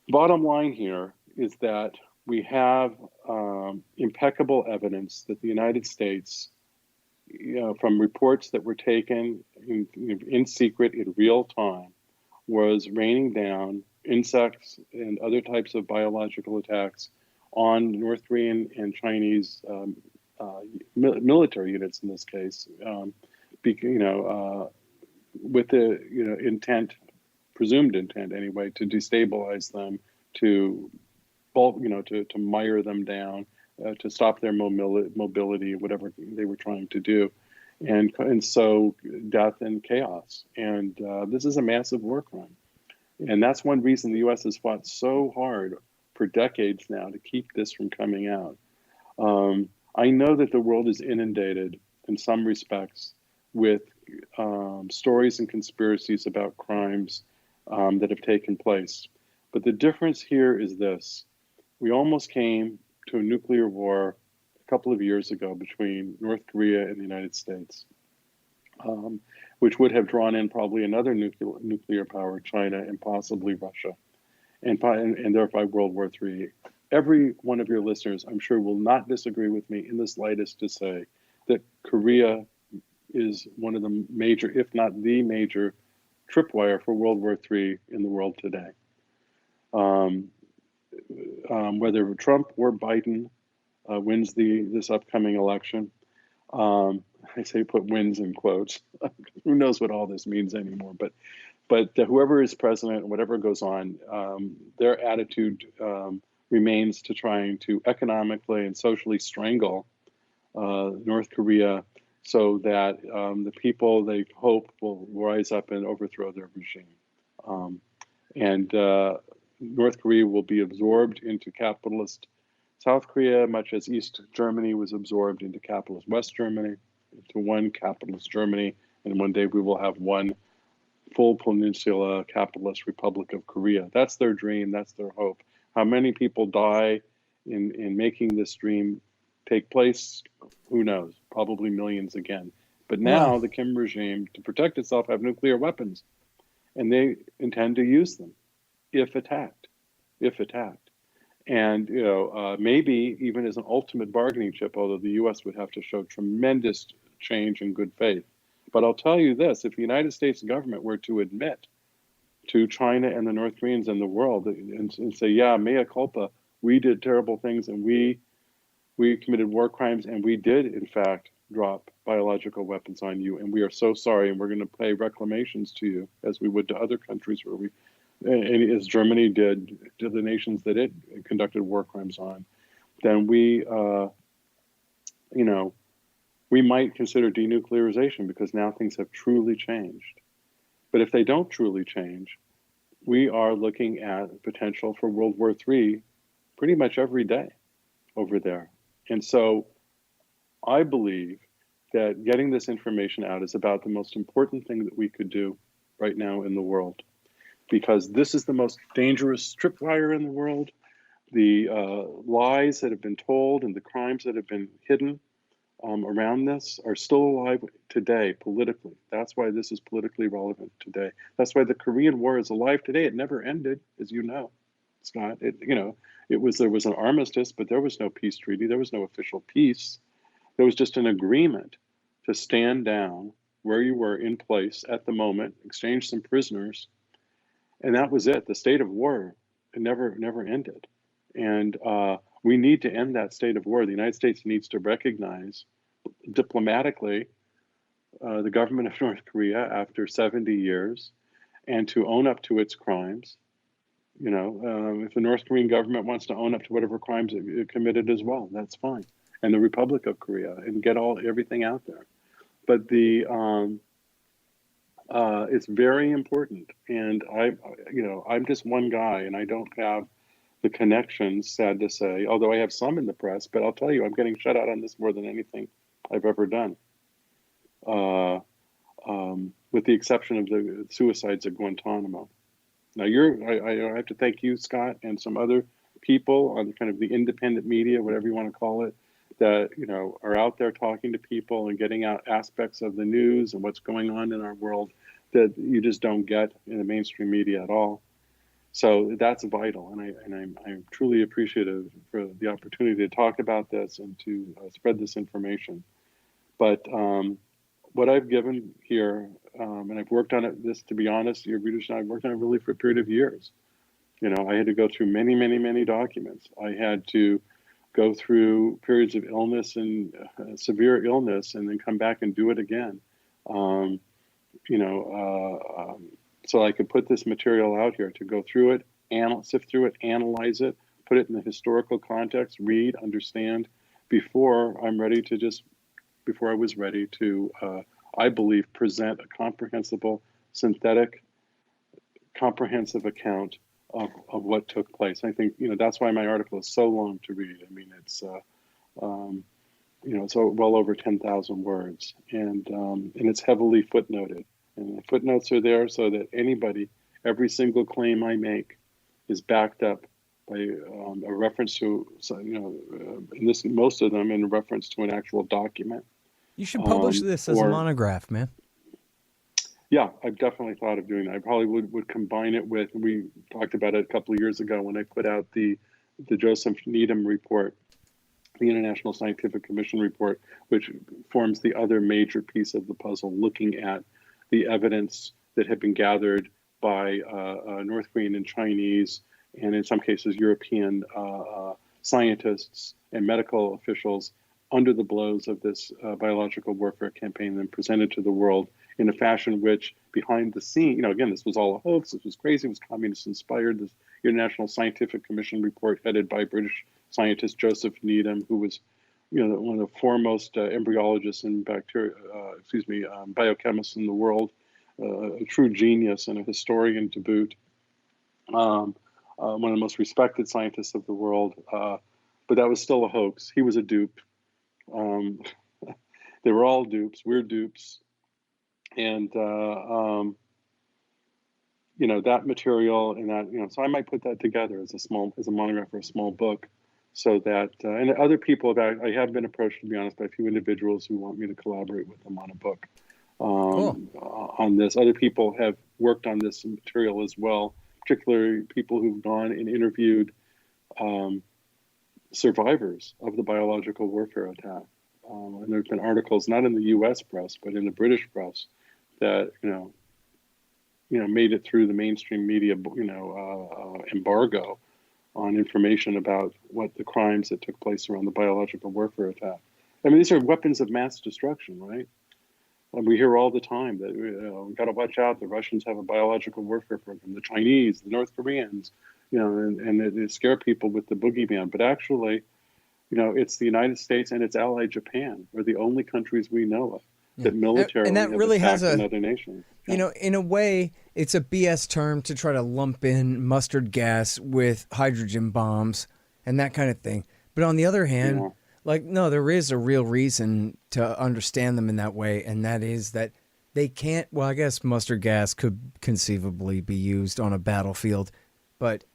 Bottom line here is that we have impeccable evidence that the United States, from reports that were taken in secret in real time, was raining down insects and other types of biological attacks on North Korean and Chinese military units in this case, with the intent, presumed intent anyway, to destabilize them, to mire them down, to stop their mobility, whatever they were trying to do, and so death and chaos. And this is a massive war crime, and that's one reason the U.S. has fought so hard for decades now to keep this from coming out. I know that the world is inundated in some respects with stories and conspiracies about crimes that have taken place. But the difference here is this. We almost came to a nuclear war a couple of years ago between North Korea and the United States, which would have drawn in probably another nuclear power, China, and possibly Russia, and thereby World War III. Every one of your listeners, I'm sure, will not disagree with me in the slightest to say that Korea is one of the major, if not the major, tripwire for World War III in the world today. Whether Trump or Biden wins this upcoming election, I say put wins in quotes. Who knows what all this means anymore? But whoever is president, whatever goes on, their attitude remains to trying to economically and socially strangle North Korea, so that the people they hope will rise up and overthrow their regime. And North Korea will be absorbed into capitalist South Korea, much as East Germany was absorbed into capitalist West Germany, into one capitalist Germany, and one day we will have one full peninsula capitalist Republic of Korea. That's their dream, that's their hope. How many people die in making this dream take place? Who knows? Probably millions again. But now the Kim regime, to protect itself, have nuclear weapons, and they intend to use them if attacked. And maybe even as an ultimate bargaining chip, although the U.S. would have to show tremendous change and good faith. But I'll tell you this: if the United States government were to admit to China and the North Koreans and the world and say, yeah, mea culpa, we did terrible things and we committed war crimes, and we did in fact drop biological weapons on you, and we are so sorry, and we're going to pay reclamations to you as we would to other countries where and as Germany did to the nations that it conducted war crimes on, then we might consider denuclearization, because now things have truly changed. But if they don't truly change, we are looking at potential for World War III pretty much every day over there. And so I believe that getting this information out is about the most important thing that we could do right now in the world, because this is the most dangerous tripwire in the world. The lies that have been told and the crimes that have been hidden around this are still alive today politically. That's why this is politically relevant today. That's why the Korean War is alive today. It never ended, as you know, Scott. There was an armistice, but there was no peace treaty. There was no official peace. There was just an agreement to stand down where you were in place at the moment, exchange some prisoners, and that was it. The state of war, it never ended. And we need to end that state of war. The United States needs to recognize diplomatically the government of North Korea after 70 years, and to own up to its crimes. If the North Korean government wants to own up to whatever crimes it committed as well, that's fine. And the Republic of Korea, and get everything out there. But it's very important. And I'm just one guy, and I don't have the connections, sad to say, although I have some in the press. But I'll tell you, I'm getting shut out on this more than anything I've ever done, with the exception of the suicides at Guantanamo. Now, I have to thank you, Scott, and some other people on kind of the independent media, whatever you want to call it, that are out there talking to people and getting out aspects of the news and what's going on in our world that you just don't get in the mainstream media at all. So that's vital, and I'm truly appreciative for the opportunity to talk about this and to spread this information. But what I've given here, and I've worked on it, to be honest, your readers and I worked on it really for a period of years. I had to go through many, many, many documents. I had to go through periods of illness and severe illness, and then come back and do it again. So I could put this material out here to go through it, sift through it, analyze it, put it in the historical context, read, understand, before I was ready to, I believe, present a comprehensible, synthetic, comprehensive account of what took place. I think, that's why my article is so long to read. I mean, it's, it's well over 10,000 words, and it's heavily footnoted. And the footnotes are there so that every single claim I make is backed up by a reference to, in this, most of them in reference to an actual document. You should publish this as a Or monograph, man. yeah, I've definitely thought of doing that. I probably would combine it with, we talked about it a couple of years ago when I put out the Joseph Needham report, the International Scientific Commission report, which forms the other major piece of the puzzle, looking at the evidence that had been gathered by North Korean and Chinese, and in some cases European scientists and medical officials under the blows of this biological warfare campaign, and presented to the world in a fashion which, behind the scene, again, this was all a hoax, this was crazy, it was communist inspired. This International Scientific Commission report, headed by British scientist Joseph Needham, who was, one of the foremost embryologists and biochemists in the world, a true genius and a historian to boot, one of the most respected scientists of the world. But that was still a hoax. He was a dupe. They were all dupes. We're dupes. And that material and that, so I might put that together as a monograph or a small book, so that and other people that I have been approached, to be honest, by a few individuals who want me to collaborate with them on a book on this. Other people have worked on this material as well, particularly people who've gone and interviewed survivors of the biological warfare attack. And there have been articles, not in the U.S. press, but in the British press, that made it through the mainstream media, embargo on information about what the crimes that took place around the biological warfare attack. I mean, these are weapons of mass destruction, right? And we hear all the time that we got to watch out. The Russians have a biological warfare program. The Chinese, the North Koreans, and they scare people with the boogeyman. But actually, it's the United States and its ally Japan are the only countries we know of that militarily and that have really attacked has another nation. In a way, it's a BS term to try to lump in mustard gas with hydrogen bombs and that kind of thing. But on the other hand, no, there is a real reason to understand them in that way, and that is that they can't, well, I guess mustard gas could conceivably be used on a battlefield, but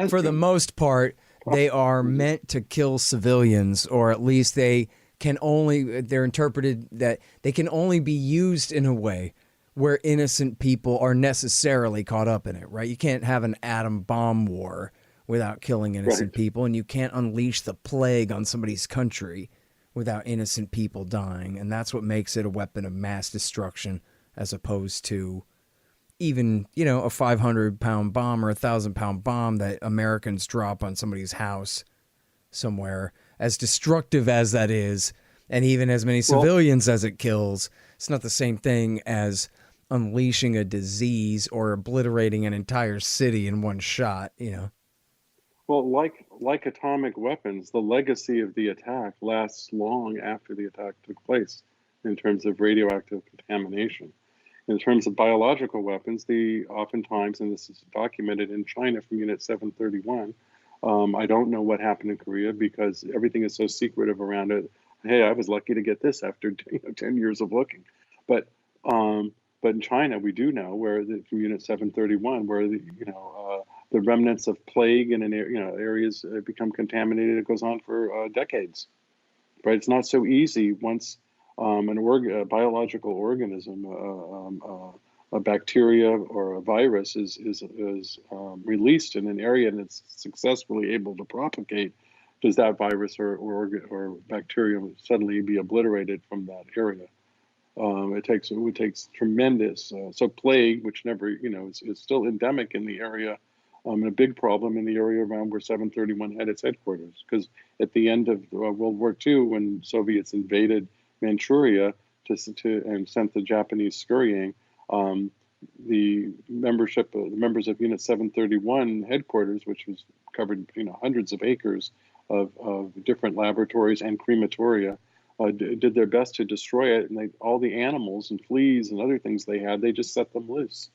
for the most part, they are meant to kill civilians, or at least they're interpreted that they can only be used in a way where innocent people are necessarily caught up in it, right? You can't have an atom bomb war without killing innocent people, and you can't unleash the plague on somebody's country without innocent people dying. And that's what makes it a weapon of mass destruction, as opposed to even, a 500-pound bomb or a 1,000-pound bomb that Americans drop on somebody's house somewhere. As destructive as that is, and even as many civilians as it kills, it's not the same thing as unleashing a disease or obliterating an entire city in one shot, Well, like atomic weapons, the legacy of the attack lasts long after the attack took place in terms of radioactive contamination. In terms of biological weapons, oftentimes, and this is documented in China from Unit 731, I don't know what happened in Korea because everything is so secretive around it. Hey, I was lucky to get this after 10 years of looking. But in China, we do know from Unit 731, where the remnants of plague in areas become contaminated. It goes on for decades. Right? It's not so easy once a biological organism, a bacteria or a virus is released in an area and it's successfully able to propagate. Does that virus or bacteria suddenly be obliterated from that area? It takes tremendous. So plague, which never, is still endemic in the area, and a big problem in the area around where 731 had its headquarters. Because at the end of World War II, when Soviets invaded Manchuria and sent the Japanese scurrying, the members of Unit 731 headquarters, which was covered, hundreds of acres of different laboratories and crematoria, did their best to destroy it, and all the animals and fleas and other things they just set them loose.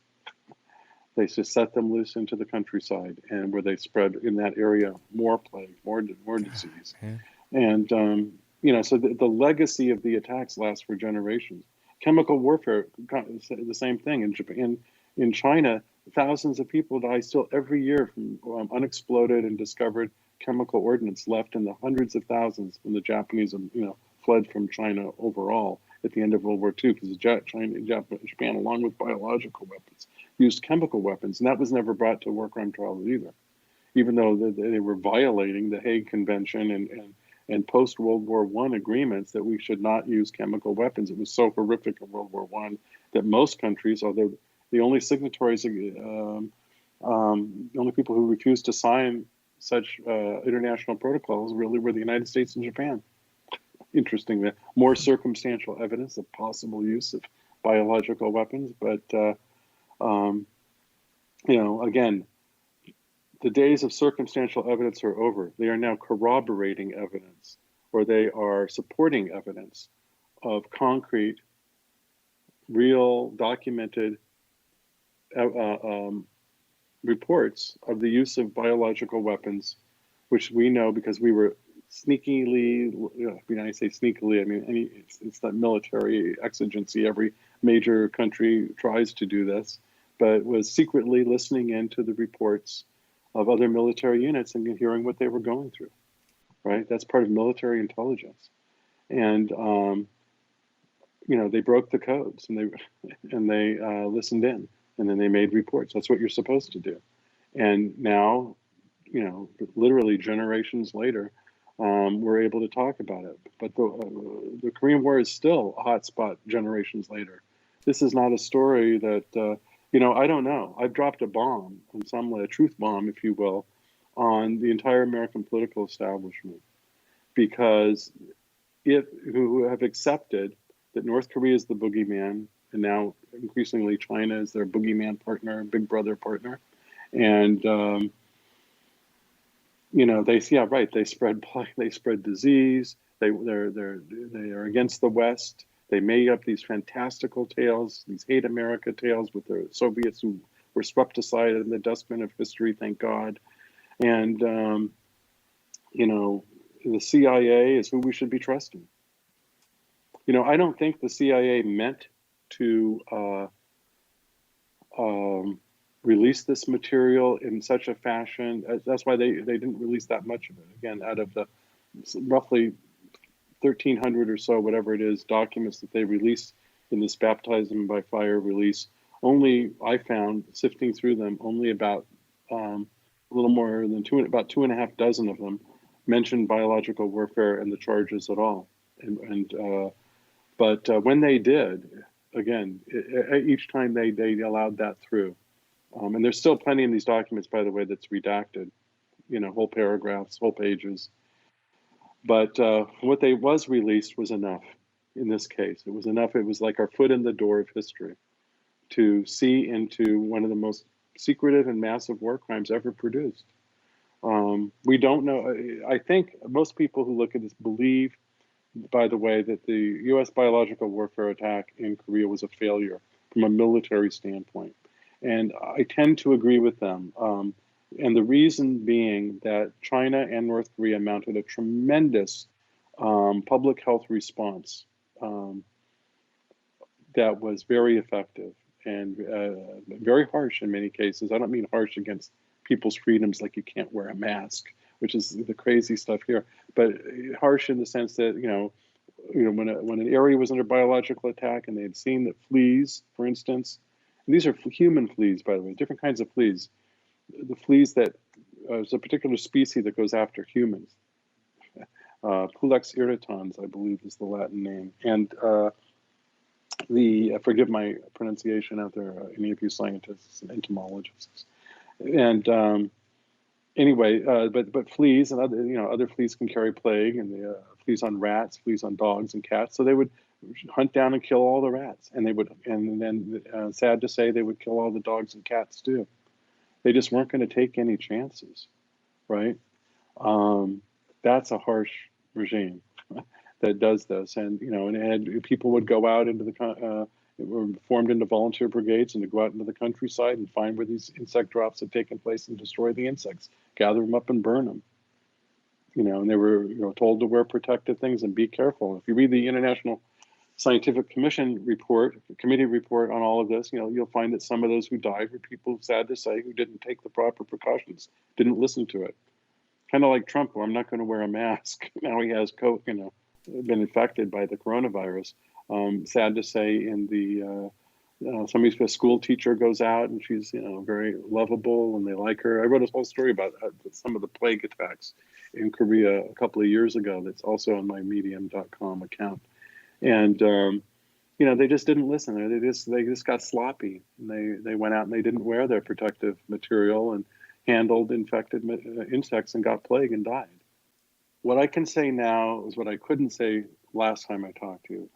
They just set them loose into the countryside, and where they spread in that area more plague, more disease, and so the legacy of the attacks lasts for generations. Chemical warfare, the same thing in Japan. In China, thousands of people die still every year from unexploded and discovered chemical ordnance left in the hundreds of thousands when the Japanese, fled from China overall at the end of World War II, because Japan, along with biological weapons, used chemical weapons, and that was never brought to war crime trials either, even though they were violating the Hague Convention and post-World War I agreements that we should not use chemical weapons. It was so horrific in World War I that most countries, although the only signatories, the only people who refused to sign such international protocols really were the United States and Japan. Interesting, that more circumstantial evidence of possible use of biological weapons, but again, the days of circumstantial evidence are over. They are now corroborating evidence, or they are supporting evidence of concrete, real, documented reports of the use of biological weapons, which we know because we were sneakily, when I say sneakily, I mean it's that military exigency. Every major country tries to do this, but was secretly listening into the reports of other military units and hearing what they were going through, right? That's part of military intelligence. And, they broke the codes and they listened in, and then they made reports. That's what you're supposed to do. And now, literally generations later, we're able to talk about it. But the Korean War is still a hot spot generations later. This is not a story that, I don't know. I've dropped a bomb, in some way, a truth bomb, if you will, on the entire American political establishment, because who have accepted that North Korea is the boogeyman, and now increasingly China is their boogeyman partner, big brother partner, and they spread disease. They are against the West. They made up these fantastical tales, these hate America tales with the Soviets who were swept aside in the dustbin of history, thank God. And the CIA is who we should be trusting. I don't think the CIA meant to release this material in such a fashion. That's why they didn't release that much of it. Again, out of the roughly 1,300 or so, whatever it is, documents that they released in this baptism by fire release, only, I found, sifting through them, only about a little more than about 2.5 dozen of them mentioned biological warfare and the charges at all. But when they did, again, each time they allowed that through. And there's still plenty in these documents, by the way, that's redacted, whole paragraphs, whole pages. But what they was released was enough in this case. It was enough. It was like our foot in the door of history to see into one of the most secretive and massive war crimes ever produced. We don't know. I think most people who look at this believe, by the way, that the U.S. biological warfare attack in Korea was a failure from a military standpoint. And I tend to agree with them. And the reason being that China and North Korea mounted a tremendous public health response that was very effective and very harsh in many cases. I don't mean harsh against people's freedoms, like you can't wear a mask, which is the crazy stuff here, but harsh in the sense that, when an area was under biological attack and they had seen that fleas, for instance, and these are human fleas, by the way, different kinds of fleas. The fleas that, there's a particular species that goes after humans. Pulex irritans, I believe, is the Latin name. And forgive my pronunciation out there, any of you scientists and entomologists. And anyway, but fleas and other fleas can carry plague, and fleas on rats, fleas on dogs and cats. So they would hunt down and kill all the rats, and then sad to say, they would kill all the dogs and cats too. They just weren't going to take any chances, right? That's a harsh regime that does this, and people would go out into were formed into volunteer brigades and to go out into the countryside and find where these insect drops had taken place and destroy the insects, gather them up and burn them. And they were told to wear protective things and be careful. If you read the international scientific committee report on all of this, you'll find that some of those who died were people, sad to say, who didn't take the proper precautions, didn't listen to it. Kind of like Trump, who I'm not going to wear a mask. Now he has been infected by the coronavirus. Sad to say, in the a school teacher goes out and she's very lovable and they like her. I wrote a whole story about some of the plague attacks in Korea a couple of years ago. That's also on my medium.com account. And they just didn't listen. They just got sloppy. And they went out and they didn't wear their protective material and handled infected insects and got plague and died. What I can say now is what I couldn't say last time I talked to you.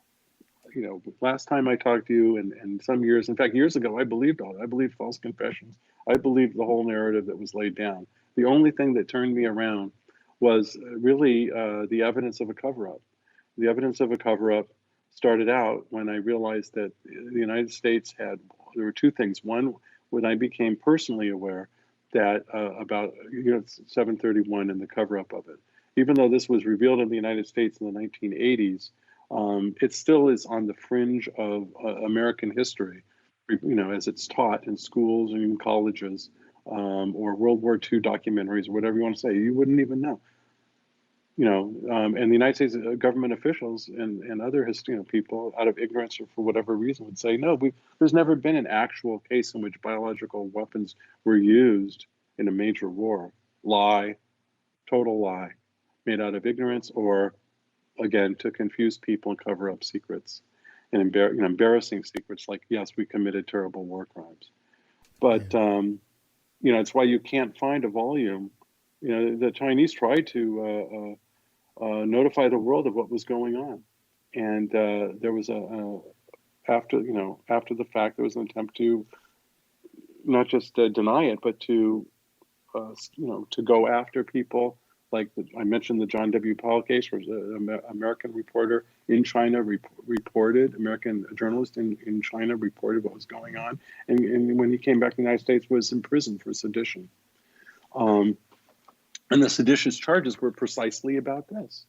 Last time I talked to you, and some years, in fact, years ago, I believed all that. I believed false confessions. I believed the whole narrative that was laid down. The only thing that turned me around was really the evidence of a cover-up. The evidence of a cover-up started out when I realized that the United States there were two things. One, when I became personally aware that about 731 and the cover-up of it. Even though this was revealed in the United States in the 1980s, it still is on the fringe of American history, as it's taught in schools and in colleges, or World War II documentaries, or whatever you want to say. You wouldn't even know. And the United States government officials and other people, out of ignorance or for whatever reason, would say, no, there's never been an actual case in which biological weapons were used in a major war. Lie, total lie, made out of ignorance or, again, to confuse people and cover up secrets and embarrassing secrets like, yes, we committed terrible war crimes. But, it's why you can't find a volume. The Chinese tried to notify the world of what was going on. And there was after the fact, there was an attempt to not just deny it, but to go after people. Like I mentioned, the John W. Powell case, where an American reporter in China reported, American journalist in China reported what was going on. And when he came back to the United States, was imprisoned for sedition. And the seditious charges were precisely about this.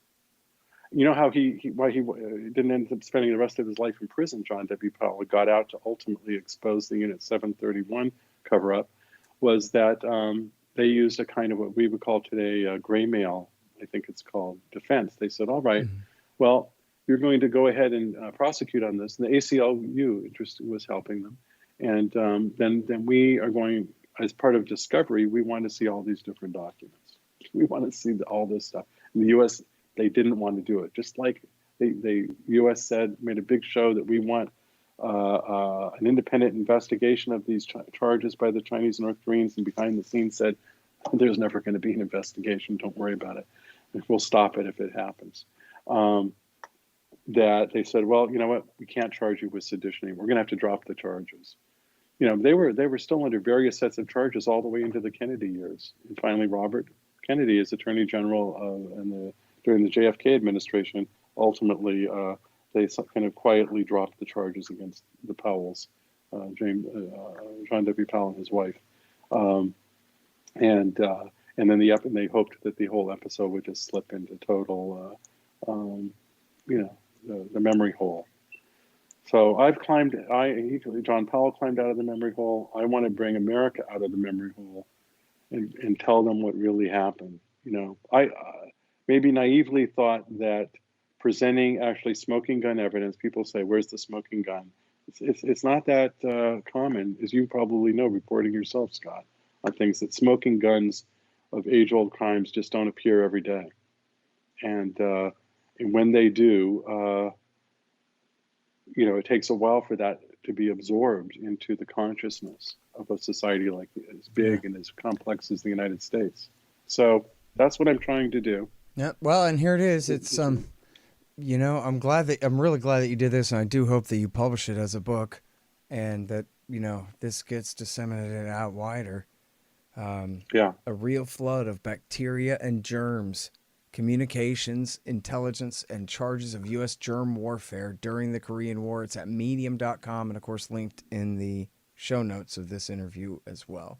You know how why he didn't end up spending the rest of his life in prison, John W. Powell got out to ultimately expose the Unit 731 cover-up, was that they used a kind of what we would call today gray mail, I think it's called, defense. They said, all right, well, you're going to go ahead and prosecute on this. And the ACLU was helping them. And then we are going, as part of discovery, we want to see all these different documents. We want to see all this stuff. In the U.S., they didn't want to do it. Just like the U.S. made a big show that we want an independent investigation of these charges by the Chinese and North Koreans, and behind the scenes said, there's never going to be an investigation. Don't worry about it. We'll stop it if it happens. That they said, well, you know what? We can't charge you with sedition. We're going to have to drop the charges. They were still under various sets of charges all the way into the Kennedy years. And finally, Robert Kennedy, as Attorney General during the JFK administration, ultimately they kind of quietly dropped the charges against the Powells, John W. Powell and his wife, and then they hoped that the whole episode would just slip into total, the memory hole. So John Powell climbed out of the memory hole. I want to bring America out of the memory hole and tell them what really happened. I maybe naively thought that presenting actually smoking gun evidence, people say, where's the smoking gun? It's not that common, as you probably know, reporting yourself, Scott, on things that smoking guns of age-old crimes just don't appear every day. And when they do, it takes a while for that to be absorbed into the consciousness of a society like as big and as complex as the United States. So that's what I'm trying to do. Yeah. Well, and here it is. It's I'm really glad that you did this, and I do hope that you publish it as a book, and that this gets disseminated out wider. A real flood of bacteria and germs, communications, intelligence, and charges of U.S. germ warfare during the Korean War. It's at medium.com, and of course linked in the show notes of this interview as well.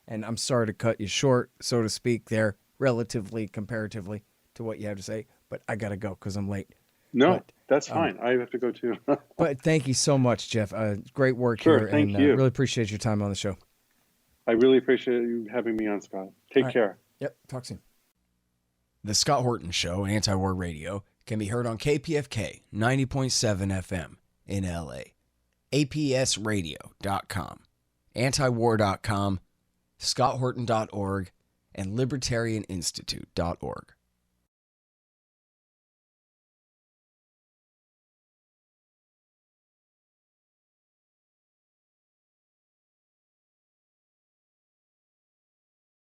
And I'm sorry to cut you short, so to speak, there, comparatively to what you have to say, but I gotta go because I'm late. No, But that's fine. I have to go too. but thank you so much, Jeff. Great work Sure, here, thank and you. really appreciate your time on the show. I really appreciate you having me on, Scott. Take care. Yep, talk soon. The Scott Horton Show, Anti-War Radio, can be heard on KPFK 90.7 FM in LA, APSradio.com, antiwar.com, scotthorton.org, and libertarianinstitute.org.